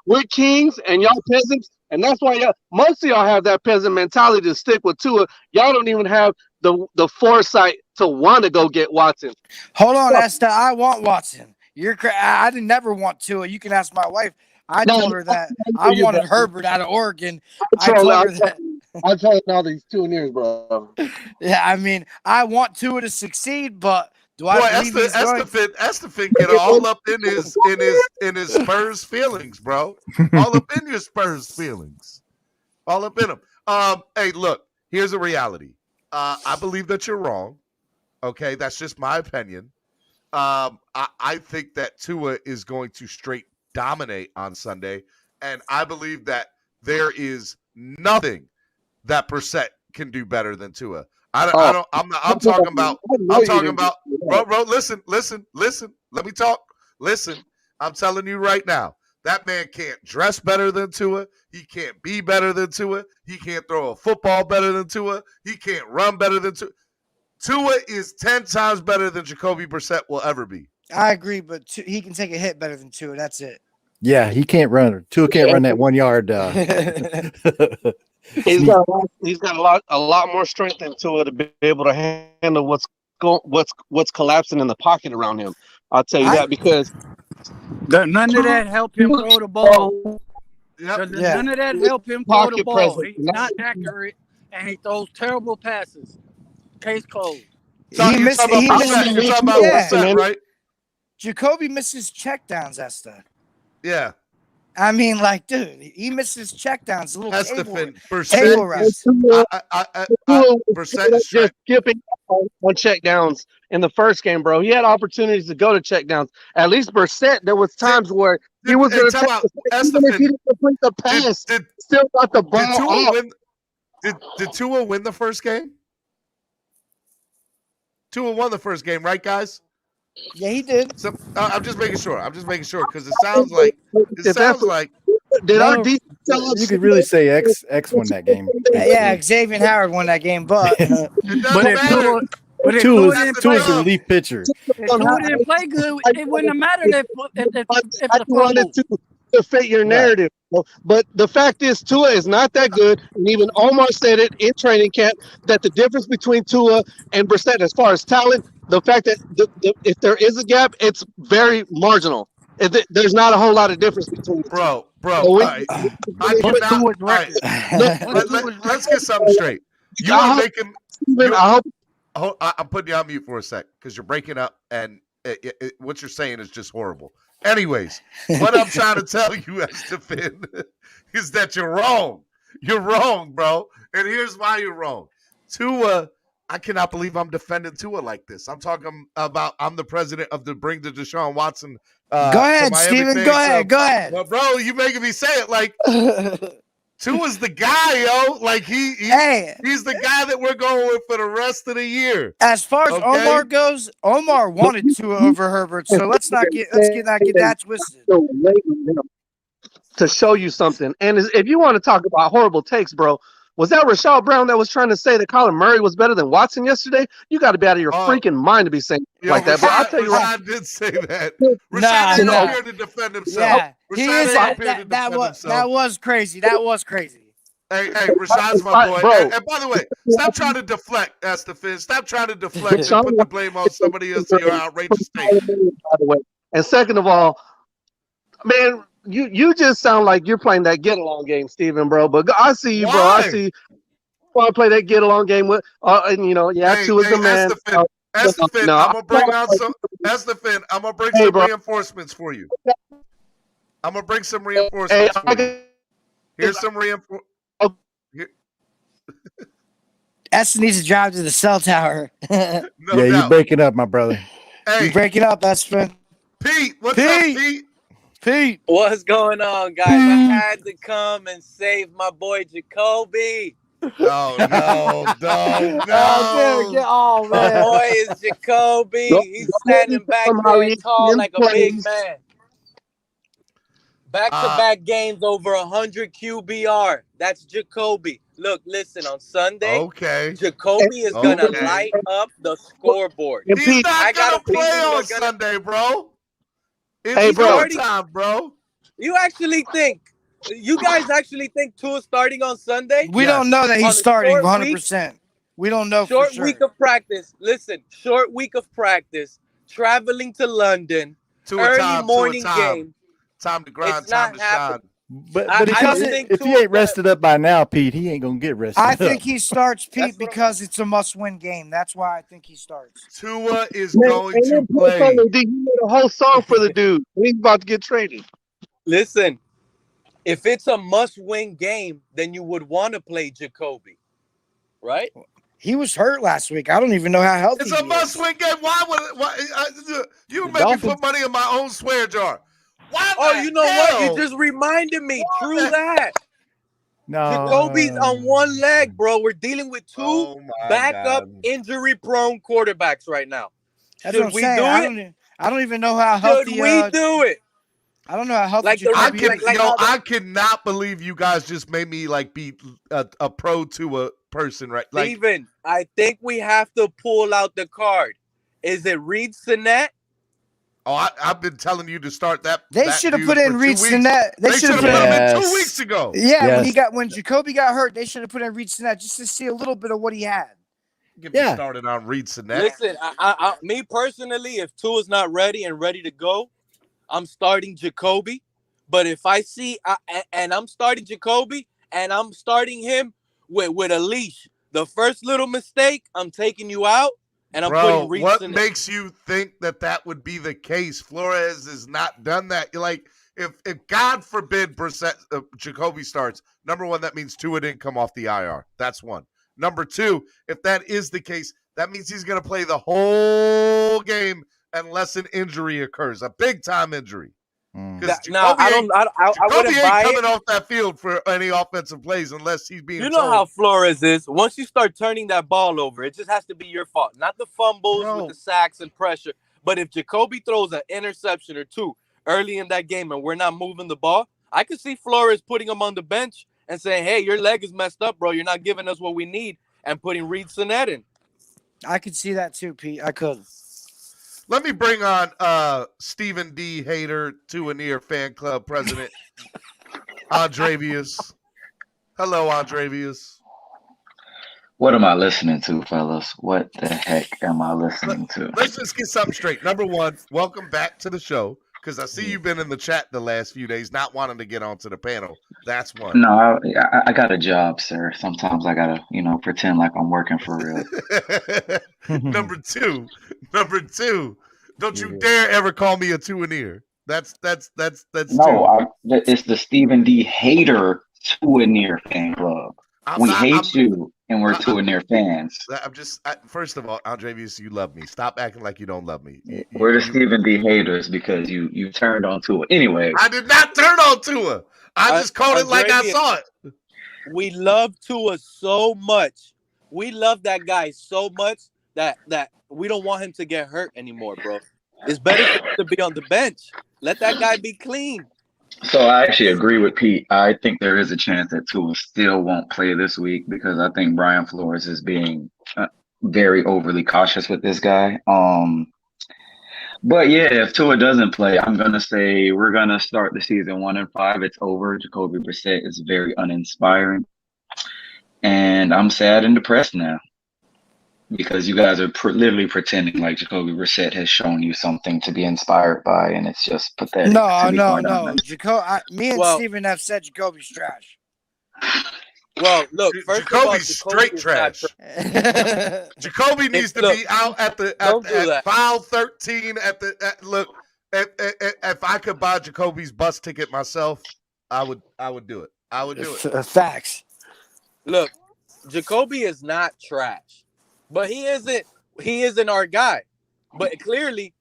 we're kings and y'all peasants, and that's why most of y'all have that peasant mentality to stick with Tua. Y'all don't even have the foresight to want to go get Watson. Hold on, Esther. I want Watson. I didn't never want Tua. You can ask my wife. I told her that I wanted Herbert out of Oregon. I told her that. I'm telling all these 2 years, bro. Yeah, I mean, I want Tua to succeed, but do I believe he's going? Estefan get all up in his Spurs feelings, bro. All up in your Spurs feelings. All up in them. Hey, look, here's the reality. I believe that you're wrong. Okay, that's just my opinion. I think that Tua is going to straight dominate on Sunday, and I believe that there is nothing that Brissett can do better than Tua. I'm talking about, bro, listen. Let me talk. Listen, I'm telling you right now, that man can't dress better than Tua. He can't be better than Tua. He can't throw a football better than Tua. He can't run better than Tua. Tua is 10 times better than Jacoby Brissett will ever be. I agree, but he can take a hit better than Tua. That's it. Yeah, he can't run. Tua can't run that 1 yard. He's got a lot more strength than Tua to be able to handle what's collapsing in the pocket around him. I'll tell you that because none of that helped him throw the ball. None of that helped him throw the ball. He's not accurate, and he throws terrible passes. Case closed. He missed Brissett, right? Jacoby misses checkdowns, Esther. Yeah. I mean, like, dude, he misses checkdowns. A little Estefan, table routes. Brissett just skipping on checkdowns in the first game, bro. He had opportunities to go to checkdowns. At least Brissett, there was times where he was going to take Estefan, he didn't complete the pass. Still got the ball. Did Tua win the first game? Tua won the first game, right, guys? Yeah, he did. So I'm just making sure because it sounds like did our defense? You could really say X won that game. Yeah, Xavier Howard won that game, but Tua is a relief pitcher. If Tua didn't play good, it wouldn't have mattered if the wanted to fit your narrative. But the fact is, Tua is not that good, and even Omar said it in training camp that the difference between Tua and Brissett, as far as talent, the fact that if there is a gap, it's very marginal. There's not a whole lot of difference between the bro. Let's get something straight. You are making. I'm putting you on mute for a sec because you're breaking up, and what you're saying is just horrible. Anyways, what I'm trying to tell you, Estefan, is that you're wrong. You're wrong, bro. And here's why you're wrong. Tua, I cannot believe I'm defending Tua like this. I'm talking about I'm the president of the Bring the Deshaun Watson. Go ahead, Steven. Go ahead. Well, bro, you making me say it like Tua's the guy, yo. Like he's the guy that we're going with for the rest of the year. As far as Omar goes, Omar wanted Tua over Herbert, so let's not get that twisted. To show you something, and if you want to talk about horrible takes, bro, was that Rashad Brown that was trying to say that Kyler Murray was better than Watson yesterday? You got to be out of your freaking mind to be saying like that, bro. I'll tell you right. Rashad did say that. Rashad ain't up here to defend himself. Yeah, that was crazy. That was crazy. Hey, Rashad's my boy. Bro. And by the way, stop trying to deflect, Estefan. Stop trying to deflect and put the blame on somebody else for your outrageous take. By the way, and second of all, man, you just sound like you're playing that get along game, Steven, bro. But I see you, bro. I see. I play that get along game with, and you know, Tua's the man. Estefan, I'm gonna bring on some. Estefan, I'm gonna bring some reinforcements for you. I'm gonna bring some reinforcements for you. Here's some reinforcements. Estes needs to drive to the cell tower. You're breaking up, my brother. Hey, you're breaking up, Estes. Pete, what's up, Pete? Pete, what's going on, guys? I had to come and save my boy Jacoby. No. Dude, get on, man. My boy is Jacoby. He's standing back there tall like a big man. Back-to-back games over 100 QBR. That's Jacoby. Look, listen, on Sunday, Jacoby is going to light up the scoreboard. He's not going to play on Sunday, bro. It's time, bro. You guys actually think Tua's starting on Sunday? We don't know that he's starting 100%. We don't know for sure. Short week of practice. Listen, short week of practice, traveling to London, early morning game. Time to grind, time to shine. But if he ain't rested up by now, Pete, he ain't going to get rested up. I think he starts, Pete, because it's a must-win game. That's why I think he starts. Tua is going to play. You made a whole song for the dude. He's about to get traded. Listen, if it's a must-win game, then you would want to play Jacoby, right? He was hurt last week. I don't even know how healthy he is. It's a must-win game. You made me put money in my own swear jar. You know what? You just reminded me. True that. No. Jacoby's on one leg, bro. We're dealing with two backup injury-prone quarterbacks right now. That's what I'm saying. I don't even know how healthy. Should we do it? I don't know how healthy. I cannot believe you guys just made me be a pro to a person, right? Steven, I think we have to pull out the card. Is it Reed Sinnett? Oh, I've been telling you to start that. They should have put in Reed Sinnett. They should have put him in 2 weeks ago. Yeah, when Jacoby got hurt, they should have put in Reed Sinnett just to see a little bit of what he had. Get me started on Reed Sinnett. Listen, me personally, if Tua's not ready to go, I'm starting Jacoby. But if I see and I'm starting Jacoby and I'm starting him with a leash, the first little mistake, I'm taking you out. And I'm putting Reed what Sinnett. Makes you think that would be the case? Flores has not done that. If God forbid Jacoby starts, number one, that means Tua didn't come off the IR. That's one. Number two, if that is the case, that means he's going to play the whole game unless an injury occurs, a big-time injury. Because Jacoby ain't coming off that field for any offensive plays unless he's being told. How Flores is. Once you start turning that ball over, it just has to be your fault. Not the fumbles with the sacks and pressure. But if Jacoby throws an interception or two early in that game and we're not moving the ball, I could see Flores putting him on the bench and saying, hey, your leg is messed up, bro. You're not giving us what we need, and putting Reed Sinnett in. I could see that too, Pete. I could. Let me bring on Stephen D. Hater, Tua Near Fan Club President, Andrevius. Hello, Andrevius. What am I listening to, fellas? What the heck am I listening to? Let's just get something straight. Number one, welcome back to the show, because I see you've been in the chat the last few days not wanting to get onto the panel. That's one. No, I got a job, sir. Sometimes I got to, pretend like I'm working for real. Number two, don't you dare ever call me a Tua-neer. That's no, it's the Stephen D. Hater Tua-neer fan club. We hate you, and we're Tua-neer fans. First of all, Andrevius, you love me. Stop acting like you don't love me. We're the Stephen D. haters because you turned on Tua. Anyway, I did not turn on Tua. I just called it like I saw it. we love Tua so much. We love that guy so much that we don't want him to get hurt anymore, bro. It's better for him to be on the bench. Let that guy be clean. So I actually agree with Pete. I think there is a chance that Tua still won't play this week because I think Brian Flores is being very overly cautious with this guy. But yeah, if Tua doesn't play, I'm gonna say we're gonna start the season 1-5. It's over. Jacoby Brissett is very uninspiring, and I'm sad and depressed now because you guys are literally pretending like Jacoby Brissett has shown you something to be inspired by, and it's just pathetic. No. Me and Well- Steven have said Jacoby's trash. Well, look, first Jacoby's of all, straight trash. Jacoby needs to be out at file 13 look. If I could buy Jacoby's bus ticket myself, I would do it. I would do it. Facts. Look, Jacoby is not trash, but he isn't our guy. But clearly,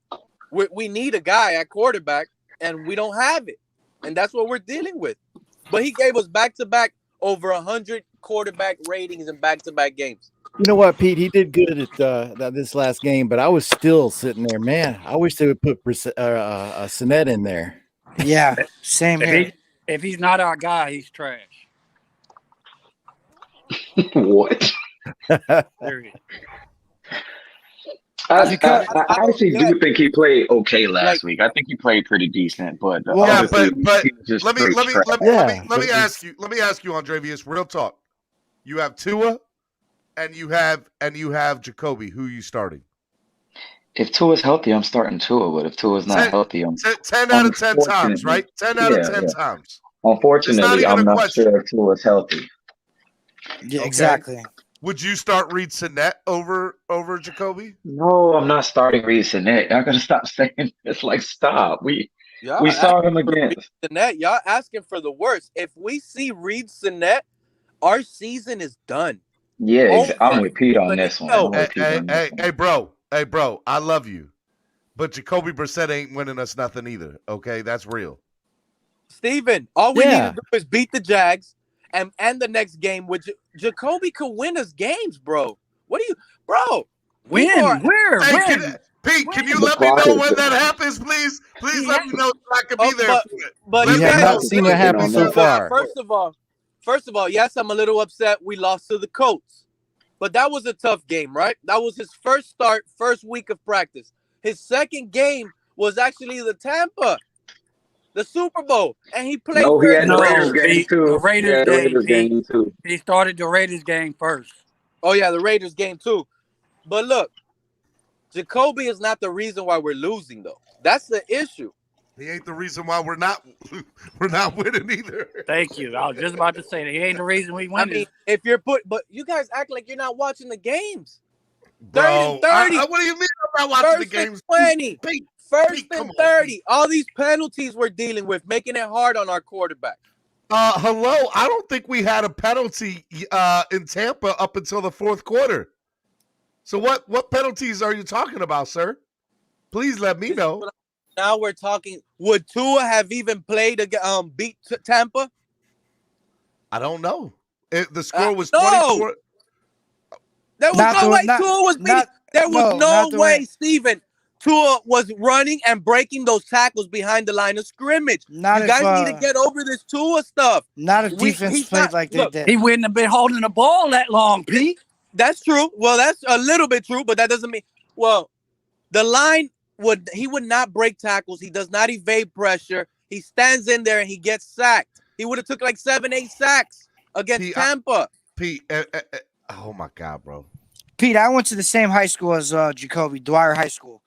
we need a guy at quarterback, and we don't have it, and that's what we're dealing with. But he gave us back-to-back over 100 quarterback ratings in back-to-back games. You know what, Pete? He did good at this last game, but I was still sitting there, man. I wish they would put Sinet in there. Yeah, same here. If he's not our guy, he's trash. What? Period. I actually do think he played okay last week. I think he played pretty decent, but but let me ask you, Andrevius, real talk. You have Tua, and you have Jacoby. Who are you starting? If Tua's healthy, I'm starting Tua. But if Tua's not healthy, I'm 10 out of 10 times, right? 10 out of 10 times. Unfortunately, I'm not sure if Tua's healthy. Yeah, exactly. Would you start Reed Sinet over Jacoby? No, I'm not starting Reed Sinet. Y'all gotta stop saying this. Like, stop. We saw him against Sinet. Y'all asking for the worst. If we see Reed Sinet, our season is done. Yeah, I'm with Pete on this one. Hey, bro. I love you, but Jacoby Brissett ain't winning us nothing either. Okay, that's real. Steven, all we need to do is beat the Jags and the next game, which Jacoby could win us games, bro. What do you, bro? Win? Where? When? Pete, can you let me know when that happens, please? Please let me know so I can be there. But you have not seen it happen so far. First of all, yes, I'm a little upset we lost to the Colts. But that was a tough game, right? That was his first week of practice. His second game was actually the Tampa, the Super Bowl, and he played. No, he had the Raiders game too. The Raiders game too. He started the Raiders game first. Oh yeah, the Raiders game too. But look, Jacoby is not the reason why we're losing, though. That's the issue. He ain't the reason why we're not winning either. Thank you. I was just about to say that he ain't the reason we win. I mean, but you guys act like you're not watching the games. Bro, 30. What do you mean I'm not watching the games? 20. First and 30. All these penalties we're dealing with, making it hard on our quarterback. Hello. I don't think we had a penalty in Tampa up until the fourth quarter. So what penalties are you talking about, sir? Please let me know. Now we're talking. Would Tua have even played beat Tampa? I don't know. The score was 24. There was no way Tua was beating. There was no way, Steven. Tua was running and breaking those tackles behind the line of scrimmage. You guys need to get over this Tua stuff. Not if defense played like they did. He wouldn't have been holding the ball that long, Pete. That's true. Well, that's a little bit true, but that doesn't mean. Well, the line would not break tackles. He does not evade pressure. He stands in there and he gets sacked. He would have took like 7-8 sacks against Tampa. Oh my God, bro. Pete, I went to the same high school as Jacoby, Dwyer High School.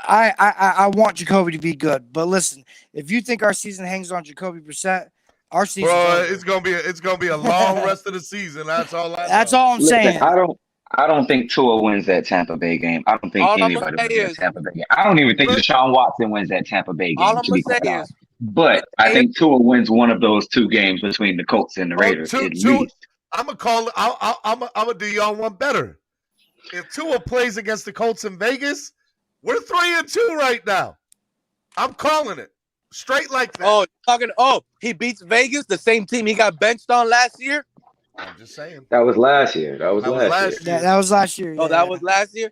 I want Jacoby to be good, but listen, if you think our season hangs on Jacoby Brissett, our season, bro, it's gonna be a long rest of the season. That's all. That's all I'm saying. I don't think Tua wins that Tampa Bay game. I don't think anybody wins that Tampa Bay game. I don't even think Deshaun Watson wins that Tampa Bay game. All I'm gonna say is, but I think Tua wins one of those two games between the Colts and the Raiders. At least. I'm gonna call it. I'm gonna do y'all one better. If Tua plays against the Colts in Vegas, we're 3-2 right now. I'm calling it. Straight like that. He beats Vegas, the same team he got benched on last year. I'm just saying. That was last year. That was last year. Oh, that was last year.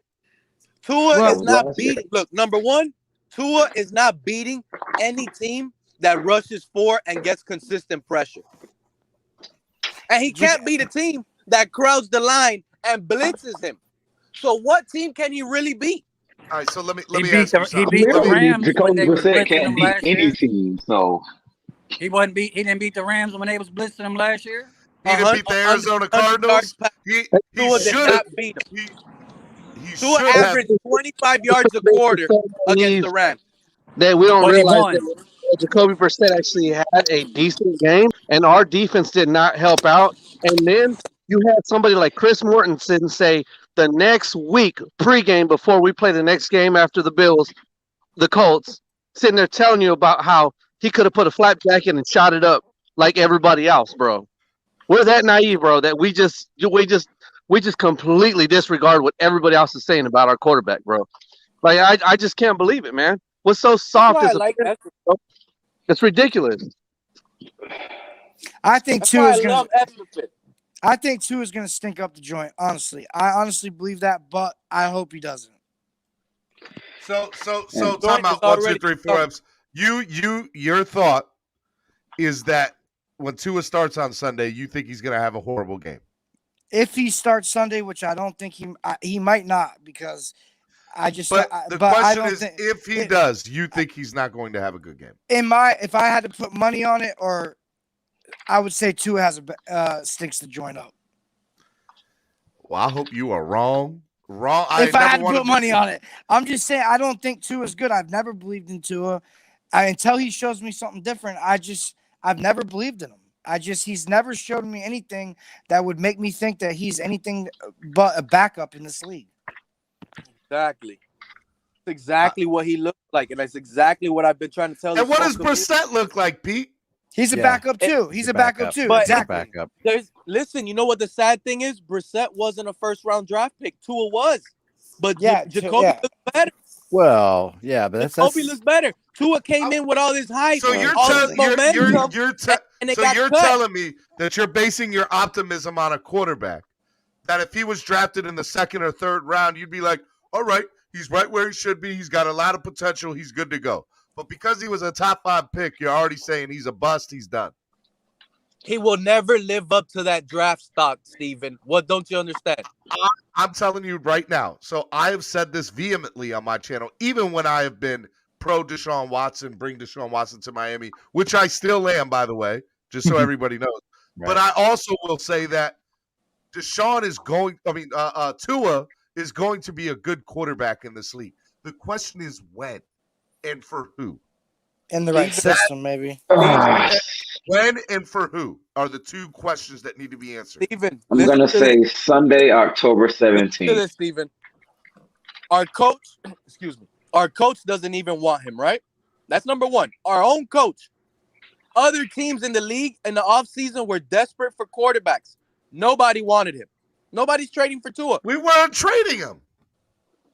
Tua is not beating. Look, number one, Tua is not beating any team that rushes 4 and gets consistent pressure. And he can't beat a team that crowds the line and blitzes him. So what team can he really beat? All right, so let me ask you something. He beat the Rams when they was blitzing him last year. Team, so he didn't beat the Rams when they was blitzing him last year. He didn't beat the Arizona Cardinals. He did not beat him. Tua averaged 25 yards a quarter against the Rams. That we don't realize that Jacoby Brissett actually had a decent game, and our defense did not help out. And then you had somebody like Chris Mortensen say the next week pregame before we play the next game after the Bills, the Colts, sitting there telling you about how he could have put a flap jacket and shot it up like everybody else, bro. We're that naive, bro, that we just completely disregard what everybody else is saying about our quarterback, bro. Like I just can't believe it, man. What's so soft is it's ridiculous. I think Tua is going to stink up the joint. Honestly, I honestly believe that, but I hope he doesn't. So time out. 1, 2, 3, 4 F's. Your thought is that when Tua starts on Sunday, you think he's going to have a horrible game. If he starts Sunday, which I don't think he might not, because I just. But the question is, if he does, you think he's not going to have a good game? If I had to put money on it, or I would say Tua has stinks the joint up. Well, I hope you are wrong. If I had to put money on it, I'm just saying I don't think Tua is good. I've never believed in Tua until he shows me something different. I've never believed in him. He's never showed me anything that would make me think that he's anything but a backup in this league. Exactly. That's exactly what he looks like, and that's exactly what I've been trying to tell you. And what does Brissett look like, Pete? He's a backup too. He's a backup too. But exactly. Listen, you know what the sad thing is? Brissett wasn't a first-round draft pick. Tua was. But Jacoby looks better. Well, yeah, but Jacoby looks better. Tua came in with all this hype. So you're telling me that you're basing your optimism on a quarterback, that if he was drafted in the 2nd or 3rd round, you'd be like, all right, he's right where he should be. He's got a lot of potential. He's good to go. But because he was a top 5 pick, you're already saying he's a bust. He's done. He will never live up to that draft stock, Steven. What don't you understand? I'm telling you right now. So I have said this vehemently on my channel, even when I have been pro Deshaun Watson, bring Deshaun Watson to Miami, which I still am, by the way, just so everybody knows. Right. But I also will say that Tua is going to be a good quarterback in this league. The question is when and for who. In the right system, maybe. When and for who are the two questions that need to be answered. Steven, I'm going to say Sunday, October 17th. Listen to this, Steven. Our coach doesn't even want him, right? That's number one. Our own coach. Other teams in the league in the offseason were desperate for quarterbacks. Nobody wanted him. Nobody's trading for Tua. We weren't trading him.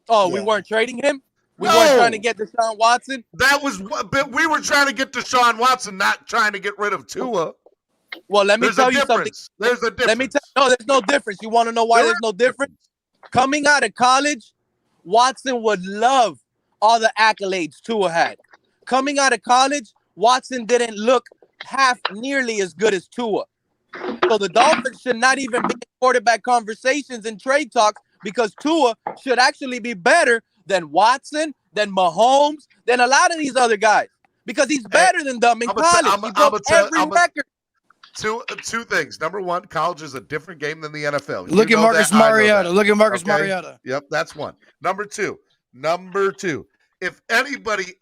Oh, yeah. We weren't trading him? We weren't trying to get Deshaun Watson? We were trying to get Deshaun Watson, not trying to get rid of Tua. Well, let me tell you something. There's a difference. No, there's no difference. You want to know why there's no difference? Coming out of college, Watson would love all the accolades Tua had. Coming out of college, Watson didn't look half nearly as good as Tua. So the Dolphins should not even be in quarterback conversations and trade talks because Tua should actually be better than Watson, than Mahomes, than a lot of these other guys. Because he's better than them in college. He broke every record. Two things. Number one, college is a different game than the NFL. Look at Marcus Mariota. Yep, that's one. Number two. If anybody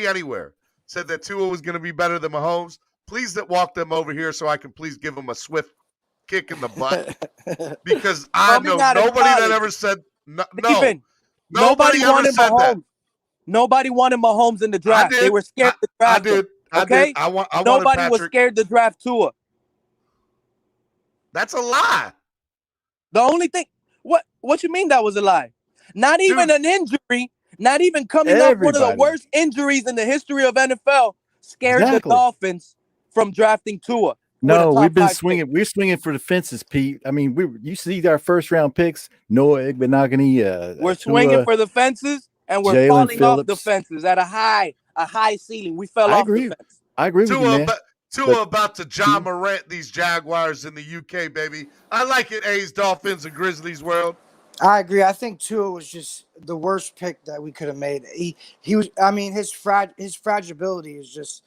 anywhere said that Tua was going to be better than Mahomes, please walk them over here so I can please give them a swift kick in the butt. Because I know nobody that ever said Nobody wanted Mahomes. Nobody wanted Mahomes in the draft. They were scared to draft him. Nobody was scared to draft Tua. That's a lie. The only thing, what you mean that was a lie? Not even an injury not even coming off one of the Everybody. worst injuries in the history of NFL, scared the Exactly. Dolphins from drafting Tua. No, we've been 5 swinging. pick. We're swinging for the fences, Pete. I mean, you see our first round picks: Noah Igbenogany, We're swinging Tua, for the fences, and we're Jalen falling off the Phillips. fences at a high ceiling. We fell I off agree. the fence. I agree with you, man. Tua about to John Morant these Jaguars in the UK, baby. I like it, A's, Dolphins, and Grizzlies world. I agree. I think Tua was just the worst pick that we could have made. He was. I mean, his fragility is just.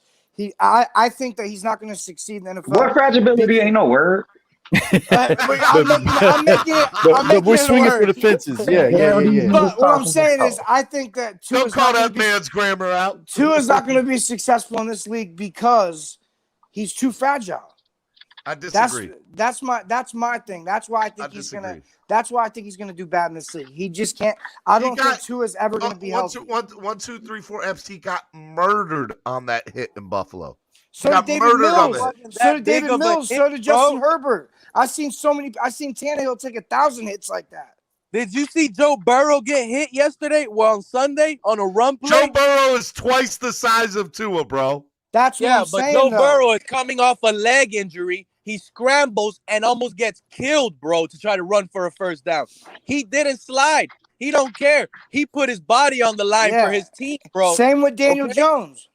I think that he's not going to succeed in the NFL. What fragility ain't no word. I'm making it. But we're swinging for the fences. Yeah. But what I'm saying is, I think that Don't call that man's grammar out. Tua's not going to be successful in this league because he's too fragile. I disagree. That's my thing. That's why I think he's gonna do bad in this league. He just can't. I don't think Tua's ever gonna be healthy. 1, 2, 3, 4. FT got murdered on that hit in Buffalo. So did David Mills. So did David Mills. So did Justin Herbert. I've seen Tannehill take 1,000 hits like that. Did you see Joe Burrow get hit yesterday? Well, on Sunday on a run play. Joe Burrow is twice the size of Tua, bro. That's what I'm saying. Joe Burrow is coming off a leg injury. He scrambles and almost gets killed, bro, to try to run for a first down. He didn't slide. He don't care. He put his body on the line for his team, bro. Same with Daniel Jones.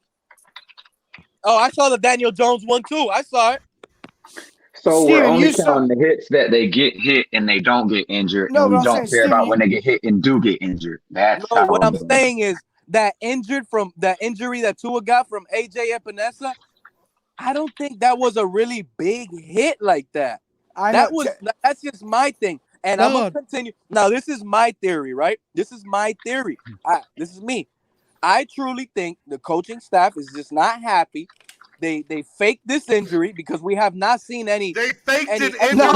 Oh, I saw the Daniel Jones one too. I saw it. So we're only counting the hits that they get hit and they don't get injured, and we don't care about when they get hit and do get injured. That's what I'm saying is that injury that Tua got from AJ Epinesa, I don't think that was a really big hit like that. That's just my thing. And I'm gonna continue. Now, this is my theory, right? This is my theory. This is me. I truly think the coaching staff is just not happy. They faked this injury because we have not seen any. They faked it. No.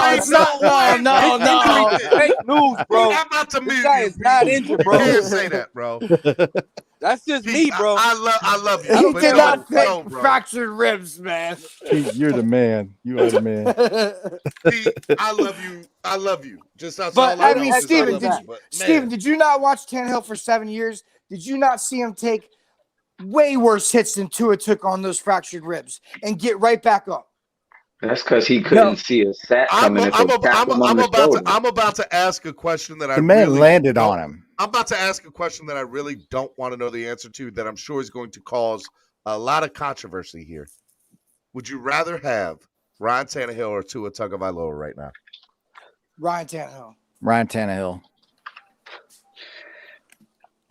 Fake news, bro. I'm about to this guy is not injured, bro. You can't say that, bro. That's just me, bro. I love you. He did not fake fractured ribs, man. You're the man. You are the man. Pete, I love you. I love you. Just that's but all I mean, know. Steven, did you not watch Tannehill for 7 years? Did you not see him take way worse hits than Tua took on those fractured ribs and get right back up? That's because he couldn't see a sack coming. I'm about to ask a question that the man landed on him. I'm about to ask a question that I really don't want to know the answer to, that I'm sure is going to cause a lot of controversy here. Would you rather have Ryan Tannehill or Tua Tagovailoa right now? Ryan Tannehill.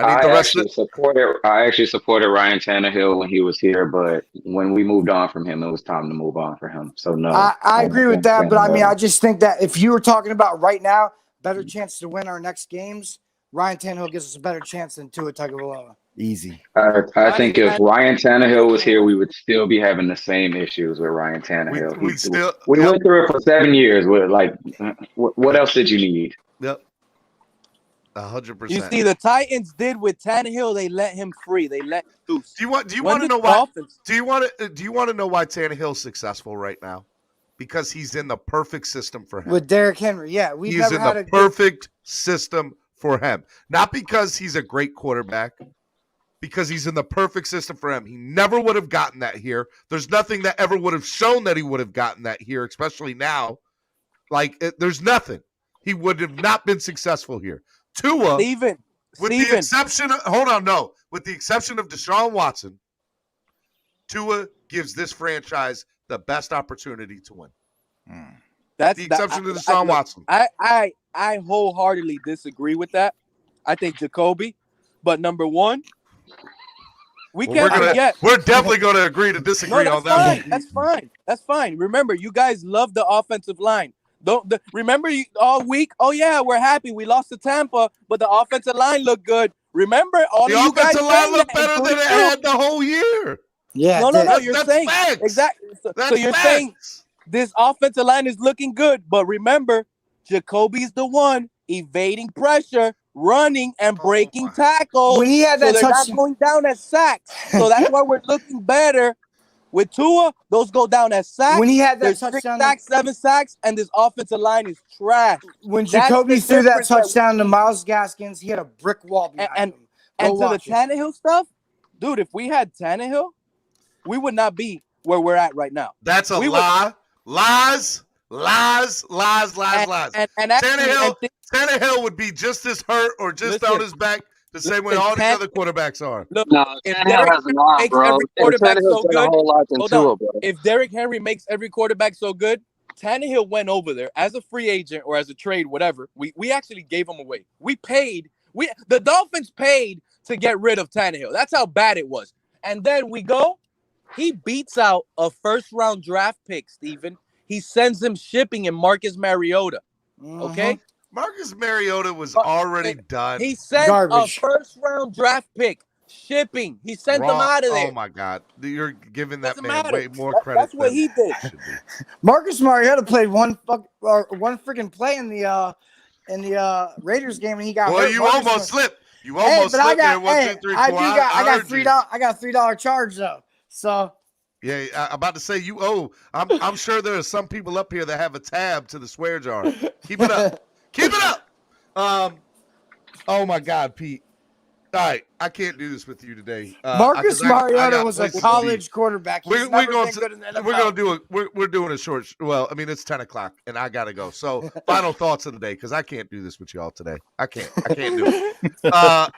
I actually supported Ryan Tannehill when he was here, but when we moved on from him, it was time to move on for him. So no, I agree with that, but I mean, I just think that if you were talking about right now, better chance to win our next games, Ryan Tannehill gives us a better chance than Tua Tagovailoa. Easy. I think if Ryan Tannehill was here, we would still be having the same issues with Ryan Tannehill. We went through it for 7 years. With what else did you need? Yep. 100%. You see, the Titans did with Tannehill. They let him free. They let him loose. Do you want to know why? Do you want to know why Tannehill's successful right now? Because he's in the perfect system for him. With Derrick Henry, yeah, he's in the perfect system for him. Not because he's a great quarterback, because he's in the perfect system for him. He never would have gotten that here. There's nothing that ever would have shown that he would have gotten that here, especially now. There's nothing. He would have not been successful here. Tua, with the exception of Deshaun Watson, Tua gives this franchise the best opportunity to win. That's the exception of Deshaun Watson. I wholeheartedly disagree with that. I think Jacoby, but number one, we're definitely going to agree to disagree on that. That's fine. Remember, you guys love the offensive line. Remember all week? Oh yeah, we're happy. We lost to Tampa, but the offensive line looked good. Remember, all the of you guys offensive line looked better than it had the whole year. Yeah. No. You're saying facts. Exactly. So you're saying this offensive line is looking good, but remember, Jacoby's the one evading pressure, running and breaking tackles. When he had that they're not going down as sacks. So that's why we're looking better. With Tua, those go down as sacks. When he had that touchdown, 6 sacks, 7 sacks, and this offensive line is trash. When Jacoby threw that touchdown to Myles Gaskins, he had a brick wall behind him. And Go to the watch it. Tannehill stuff, dude, if we had Tannehill, we would not be where we're at right now. That's a lie. Lies. And actually, Tannehill would be just as hurt or just on his back the same way all these other quarterbacks are. Look, No, if Tannehill Derrick has an Henry arm, makes bro. every And quarterback Tannehill's so done a good, whole lot than hold Tua, on. bro. If Derrick Henry makes every quarterback so good, Tannehill went over there as a free agent or as a trade, whatever. We actually gave him away. The Dolphins paid to get rid of Tannehill. That's how bad it was. And then he beats out a first-round draft pick, Steven. He sends him shipping in Marcus Mariota. Okay? Marcus Mariota was already done. He sent a first-round draft pick shipping. He sent them out of there. Oh, my God. You're giving that Doesn't man matter. way more credit That's what he did. Marcus Mariota played one freaking play in the Raiders game, and he got Well, hurt. you Marcus almost slipped. You almost but slipped there. 1, 2, 3, 4. I got $3 charge though. So yeah, I'm about to say you owe. I'm sure there are some people up here that have a tab to the swear jar. Keep it up. Keep it up. Oh my God, Pete. All right, I can't do this with you today. Marcus Mariota was a college quarterback. He's never been good in the NFL. We're gonna do we're doing a short. Well, I mean it's 10:00 and I gotta go. So final thoughts of the day because I can't do this with y'all today. I can't do it.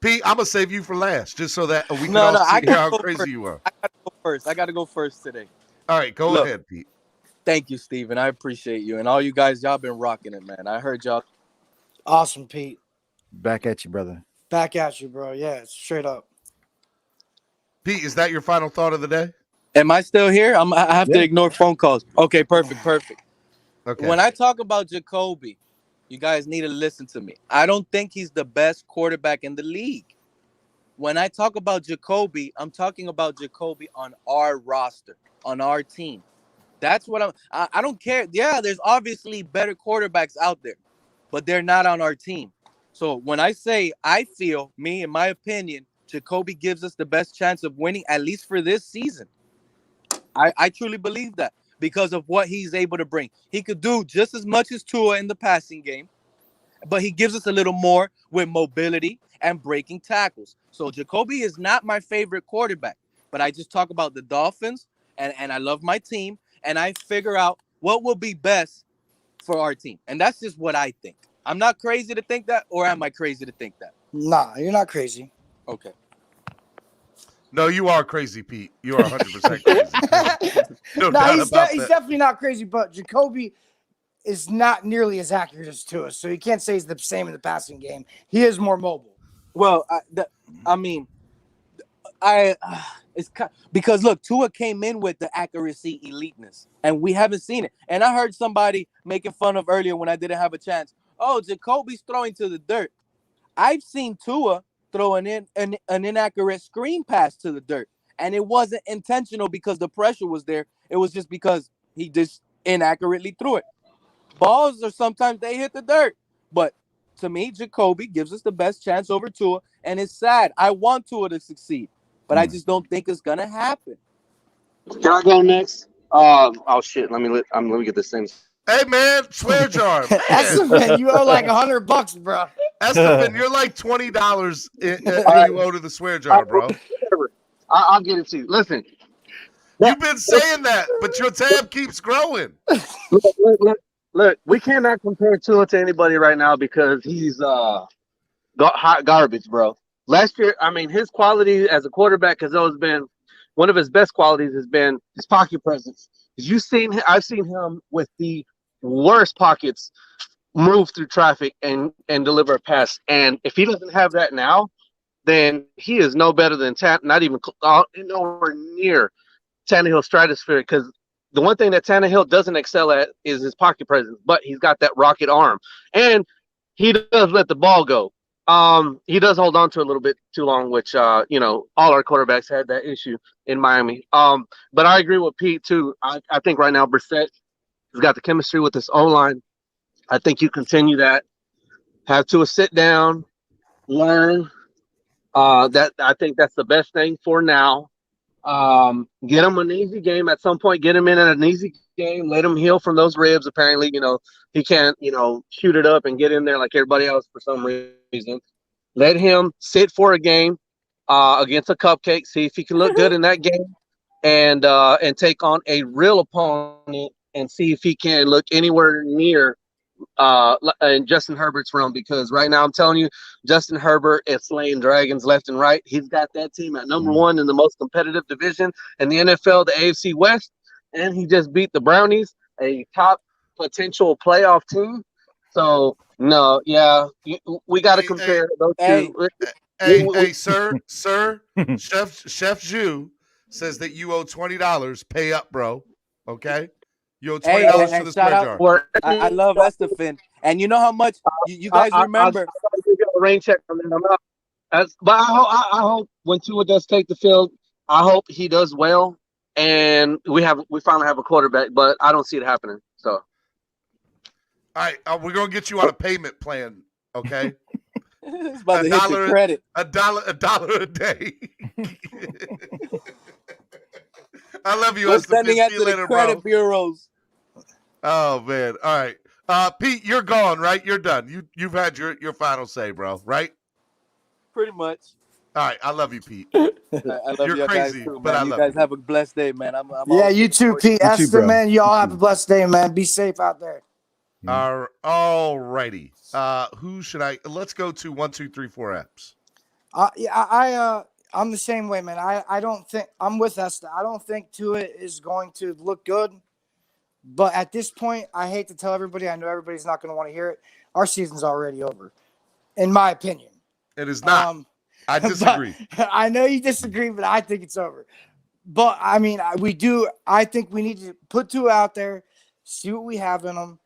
Pete, I'm gonna save you for last just so that we can all see how crazy you are. I gotta go first today. All right, go ahead, Pete. Thank you, Steven. I appreciate you and all you guys. Y'all been rocking it, man. I heard y'all. Awesome, Pete. Back at you, brother. Back at you, bro. Yeah, straight up. Pete, is that your final thought of the day? Am I still here? I have to ignore phone calls. Okay, perfect. Okay. When I talk about Jacoby, you guys need to listen to me. I don't think he's the best quarterback in the league. When I talk about Jacoby, I'm talking about Jacoby on our roster, on our team. That's what I don't care. Yeah, there's obviously better quarterbacks out there, but they're not on our team. So when I say I feel, in my opinion, Jacoby gives us the best chance of winning, at least for this season. I truly believe that because of what he's able to bring. He could do just as much as Tua in the passing game, but he gives us a little more with mobility and breaking tackles. So Jacoby is not my favorite quarterback, but I just talk about the Dolphins, and I love my team, and I figure out what will be best for our team. And that's just what I think. I'm not crazy to think that, or am I crazy to think that? Nah, you're not crazy. Okay. No, you are crazy, Pete. You are 100% crazy. No doubt he's about he's that. definitely not crazy, but Jacoby is not nearly as accurate as Tua, so you can't say he's the same in the passing game. He is more mobile. Well, because look, Tua came in with the accuracy eliteness, and we haven't seen it. And I heard somebody making fun of earlier when I didn't have a chance. Oh, Jacoby's throwing to the dirt. I've seen Tua throwing in an inaccurate screen pass to the dirt, and it wasn't intentional because the pressure was there. It was just because he just inaccurately threw it. Balls are sometimes they hit the dirt, but to me, Jacoby gives us the best chance over Tua, and it's sad. I want Tua to succeed, but I just don't think it's gonna happen. Can I go next? Oh shit. Let me get this thing. Hey man, swear jar. Estefan, you owe like $100, bro. Estefan, you're like $20 you owe to the swear jar, bro. I'll get it to you. Listen, you've been saying that, but your tab keeps growing. Look, we cannot compare Tua to anybody right now because he's hot garbage, bro. Last year, I mean, his quality as a quarterback has always been one of his best qualities has been his pocket presence. I've seen him with the worst pockets move through traffic and deliver a pass. And if he doesn't have that now, then he is no better than not even nowhere near Tannehill stratosphere. Because the one thing that Tannehill doesn't excel at is his pocket presence, but he's got that rocket arm, and he does let the ball go. He does hold on to a little bit too long, which all our quarterbacks had that issue in Miami. But I agree with Pete too. I think right now Brissett has got the chemistry with this O-line. I think you continue that. Have to sit down, learn. That I think that's the best thing for now. Get him an easy game at some point. Get him in an easy game. Let him heal from those ribs. Apparently, he can't, shoot it up and get in there like everybody else for some reason. Let him sit for a game against a cupcake. See if he can look good in that game, and take on a real opponent and see if he can look anywhere near in Justin Herbert's realm. Because right now I'm telling you, Justin Herbert is slaying dragons left and right. He's got that team at number one in the most competitive division in the NFL, the AFC West, and he just beat the Brownies, a top potential playoff team. So no, yeah, we got to compare those two. Hey, sir, Chef Jew says that you owe $20. Pay up, bro. Okay, you owe $20 for the square jar. I love Estefan, and you know how much you guys remember. I'll give you a rain check from them. But I hope when Tua does take the field, I hope he does well, and we finally have a quarterback. But I don't see it happening. So, all right, we're gonna get you on a payment plan. Okay. It's about to hit your credit. A dollar a day. I love you. We're sending out See to you later, the credit bro. bureaus. Oh man. All right. Pete, you're gone, right? You're done. You've had your final say, bro, right? Pretty much. All right. I love you, Pete. I love You're you crazy, guys too, but man. I You love guys you. have a blessed day, man. I'm Yeah, you too, Pete. Esther, bro. man. Y'all have a blessed day, man. Be safe out there. All righty. Who should let's go to 1, 2, 3, 4 apps. I'm the same way, man. I don't think I'm with Esther. I don't think Tua is going to look good. But at this point, I hate to tell everybody. I know everybody's not going to want to hear it. Our season's already over, in my opinion. It is not. I disagree. I know you disagree, but I think it's over. But I mean, I think we need to put Tua out there, see what we have in him.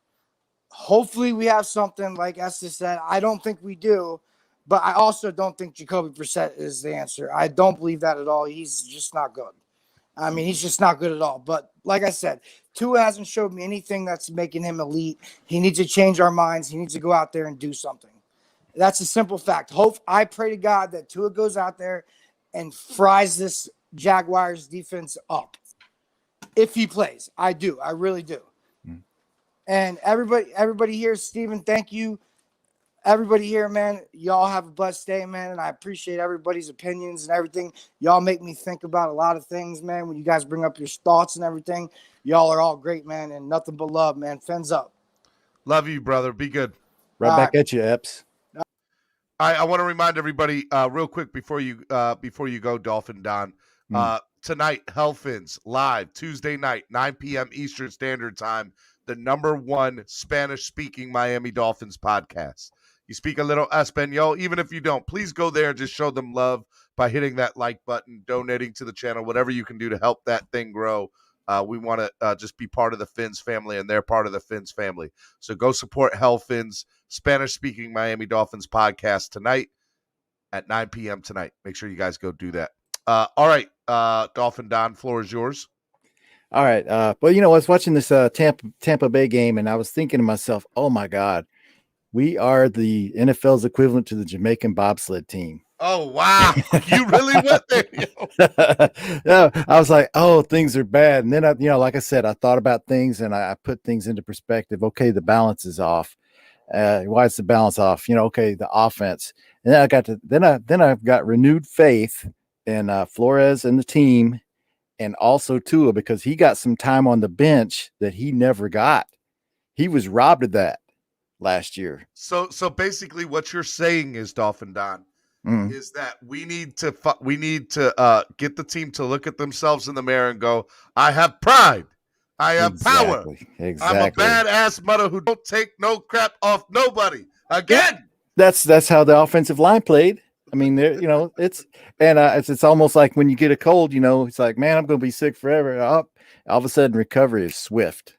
Hopefully, we have something like Esther said. I don't think we do, but I also don't think Jacoby Brissett is the answer. I don't believe that at all. He's just not good. I mean, he's just not good at all. But like I said, Tua hasn't showed me anything that's making him elite. He needs to change our minds. He needs to go out there and do something. That's a simple fact. I pray to God that Tua goes out there and fries this Jaguars defense up. If he plays, I do. I really do. And everybody here, Steven, thank you. Everybody here, man, y'all have a blessed day, man, and I appreciate everybody's opinions and everything. Y'all make me think about a lot of things, man, when you guys bring up your thoughts and everything. Y'all are all great, man, and nothing but love, man. Fins up. Love you, brother. Be good. Right back at you, Epps. I want to remind everybody real quick before you go, Dolphin Don. Tonight, Hellfins live Tuesday night, 9 p.m. Eastern Standard Time, the #1 Spanish-speaking Miami Dolphins podcast. You speak a little Espanol, even if you don't, please go there and just show them love by hitting that like button, donating to the channel, whatever you can do to help that thing grow. We want to just be part of the Fins family, and they're part of the Fins family. So go support Hellfins, Spanish-speaking Miami Dolphins podcast tonight at 9 p.m. tonight. Make sure you guys go do that. All right, Dolphin Don, floor is yours. All right. Well, I was watching this Tampa Bay game, and I was thinking to myself, oh, my God, we are the NFL's equivalent to the Jamaican bobsled team. Oh, wow. You really went there. Yeah, I was like, oh, things are bad. And then, like I said, I thought about things, and I put things into perspective. Okay, the balance is off. Why is the balance off? Okay, the offense. And then I've got renewed faith in Flores and the team, and also Tua, because he got some time on the bench that he never got. He was robbed of that last year. So basically what you're saying is, Dolphin Don, is that we need to get the team to look at themselves in the mirror and go, I have pride. I have power. Exactly. I'm a badass mother who don't take no crap off nobody. Again. That's how the offensive line played. I mean, it's almost like when you get a cold, it's like, man, I'm going to be sick forever. All of a sudden, recovery is swift.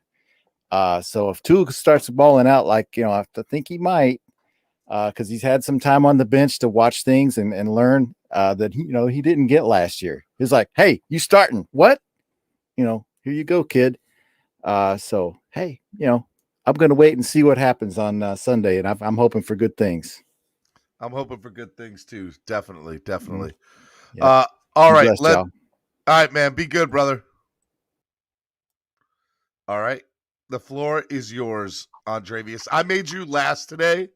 So if Tua starts balling out, like, I think he might, because he's had some time on the bench to watch things and learn that he didn't get last year. He's like, hey, you starting? What? Here you go, kid. So hey, I'm going to wait and see what happens on Sunday, and I'm hoping for good things. I'm hoping for good things too. Definitely. Yep. All right. Bless y'all. All right, man. Be good, brother. All right. The floor is yours, Andrevius. I made you last today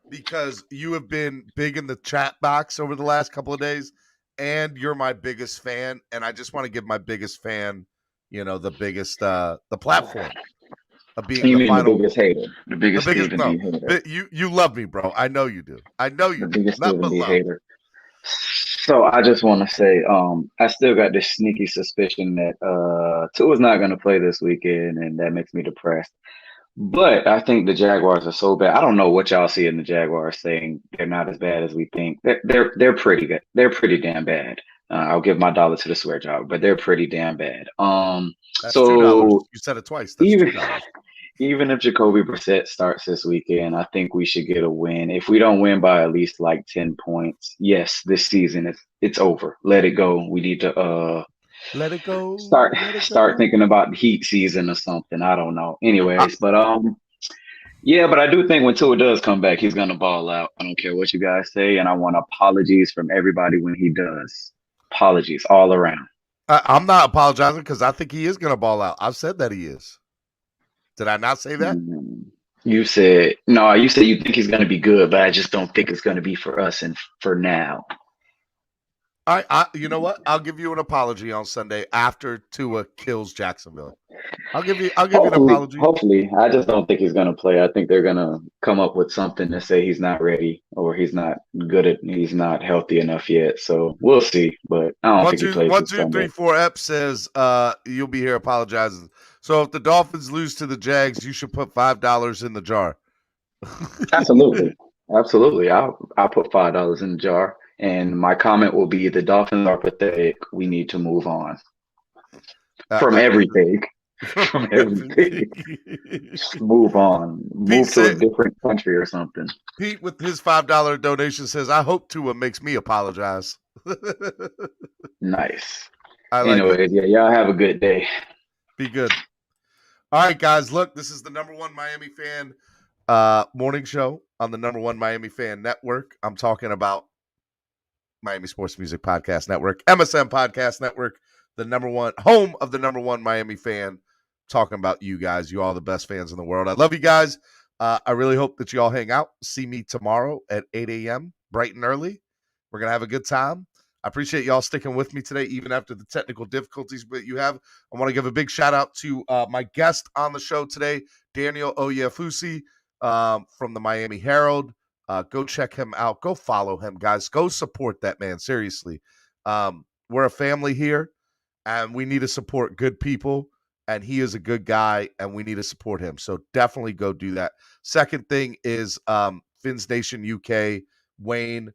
because you have been big in the chat box over the last couple of days, and you're my biggest fan. And I just want to give my biggest fan, the biggest, the platform of being You the mean final. the biggest hater? The biggest Stephen No, D hater. you love me, bro. I know you do. I know you The do. biggest Nothing Stephen but D love. hater. So I just want to say, I still got this sneaky suspicion that Tua's not going to play this weekend, and that makes me depressed. But I think the Jaguars are so bad. I don't know what y'all see in the Jaguars saying they're not as bad as we think. They're pretty good. They're pretty damn bad. I'll give my dollar to the swear job, but they're pretty damn bad. That's so $2. You said it twice. That's even $2. even if Jacoby Brissett starts this weekend, I think we should get a win. If we don't win by at least like 10 points, yes, this season it's over. Let it go. We need to let it go. Start thinking about the heat season or something. I don't know. Anyways, but yeah, but I do think when Tua does come back, he's gonna ball out. I don't care what you guys say, and I want apologies from everybody when he does. Apologies all around. I'm not apologizing because I think he is gonna ball out. I've said that he is. Did I not say that? You said no. You said you think he's gonna be good, but I just don't think it's gonna be for us and for now. You know what? I'll give you an apology on Sunday after Tua kills Jacksonville. I'll give you an apology. Hopefully, I just don't think he's gonna play. I think they're gonna come up with something to say he's not ready or he's not he's not healthy enough yet. So we'll see. But I don't think he plays. 1, 2, 3, 4. Ep says you'll be here apologizing. So if the Dolphins lose to the Jags, you should put $5 in the jar. Absolutely. I'll put $5 in the jar, and my comment will be: the Dolphins are pathetic. We need to move on from everything. From everything. Just move on. Move to a different country or something. Pete with his $5 donation says, "I hope Tua makes me apologize." Nice. Anyways, yeah, y'all have a good day. Be good. All right, guys. Look, this is the #1 Miami fan morning show on the #1 Miami fan network. I'm talking about Miami Sports Music Podcast Network, MSM Podcast Network, the #1 home of the #1 Miami fan. Talking about you guys. You all the best fans in the world. I love you guys. I really hope that you all hang out. See me tomorrow at 8 a.m. bright and early. We're going to have a good time. I appreciate y'all sticking with me today, even after the technical difficulties that you have. I want to give a big shout out to my guest on the show today, Daniel Oyefusi from the Miami Herald. Go check him out. Go follow him, guys. Go support that man. Seriously. We're a family here, and we need to support good people, and he is a good guy, and we need to support him. So definitely go do that. Second thing is Fins Nation UK, Wayne.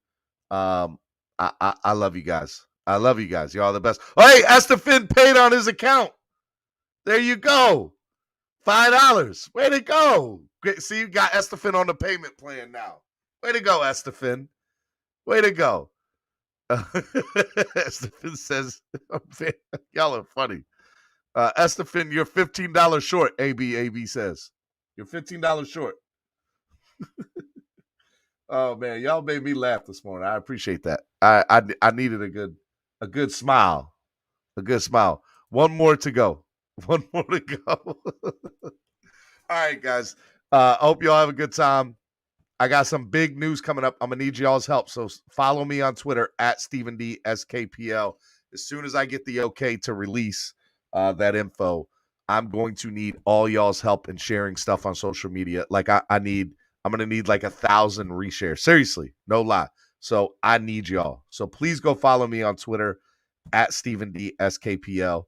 I love you guys. I love you guys. You're all the best. Oh, hey, Estefan paid on his account. There you go. $5. Way to go. See, you got Estefan on the payment plan now. Way to go, Estefan. Way to go. Estefan says, y'all are funny. Estefan, you're $15 short, AB says. You're $15 short. Oh man, y'all made me laugh this morning. I appreciate that. I needed a good smile. A good smile. One more to go. One more to go. All right, guys. I hope y'all have a good time. I got some big news coming up. I'm gonna need y'all's help. So follow me on Twitter at Stephen D SKPL. As soon as I get the okay to release that info, I'm going to need all y'all's help in sharing stuff on social media. Like I'm going to need like 1,000 reshares. Seriously, no lie. So I need y'all. So please go follow me on Twitter at Stephen D SKPL.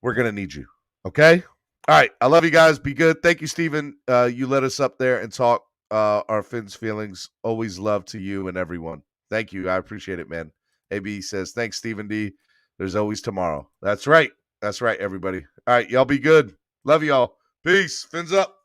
We're going to need you. Okay? All right. I love you guys. Be good. Thank you, Stephen. You let us up there and talk our Fins feelings. Always love to you and everyone. Thank you. I appreciate it, man. AB says, thanks, Stephen D. There's always tomorrow. That's right. That's right, everybody. All right. Y'all be good. Love y'all. Peace. Fins up.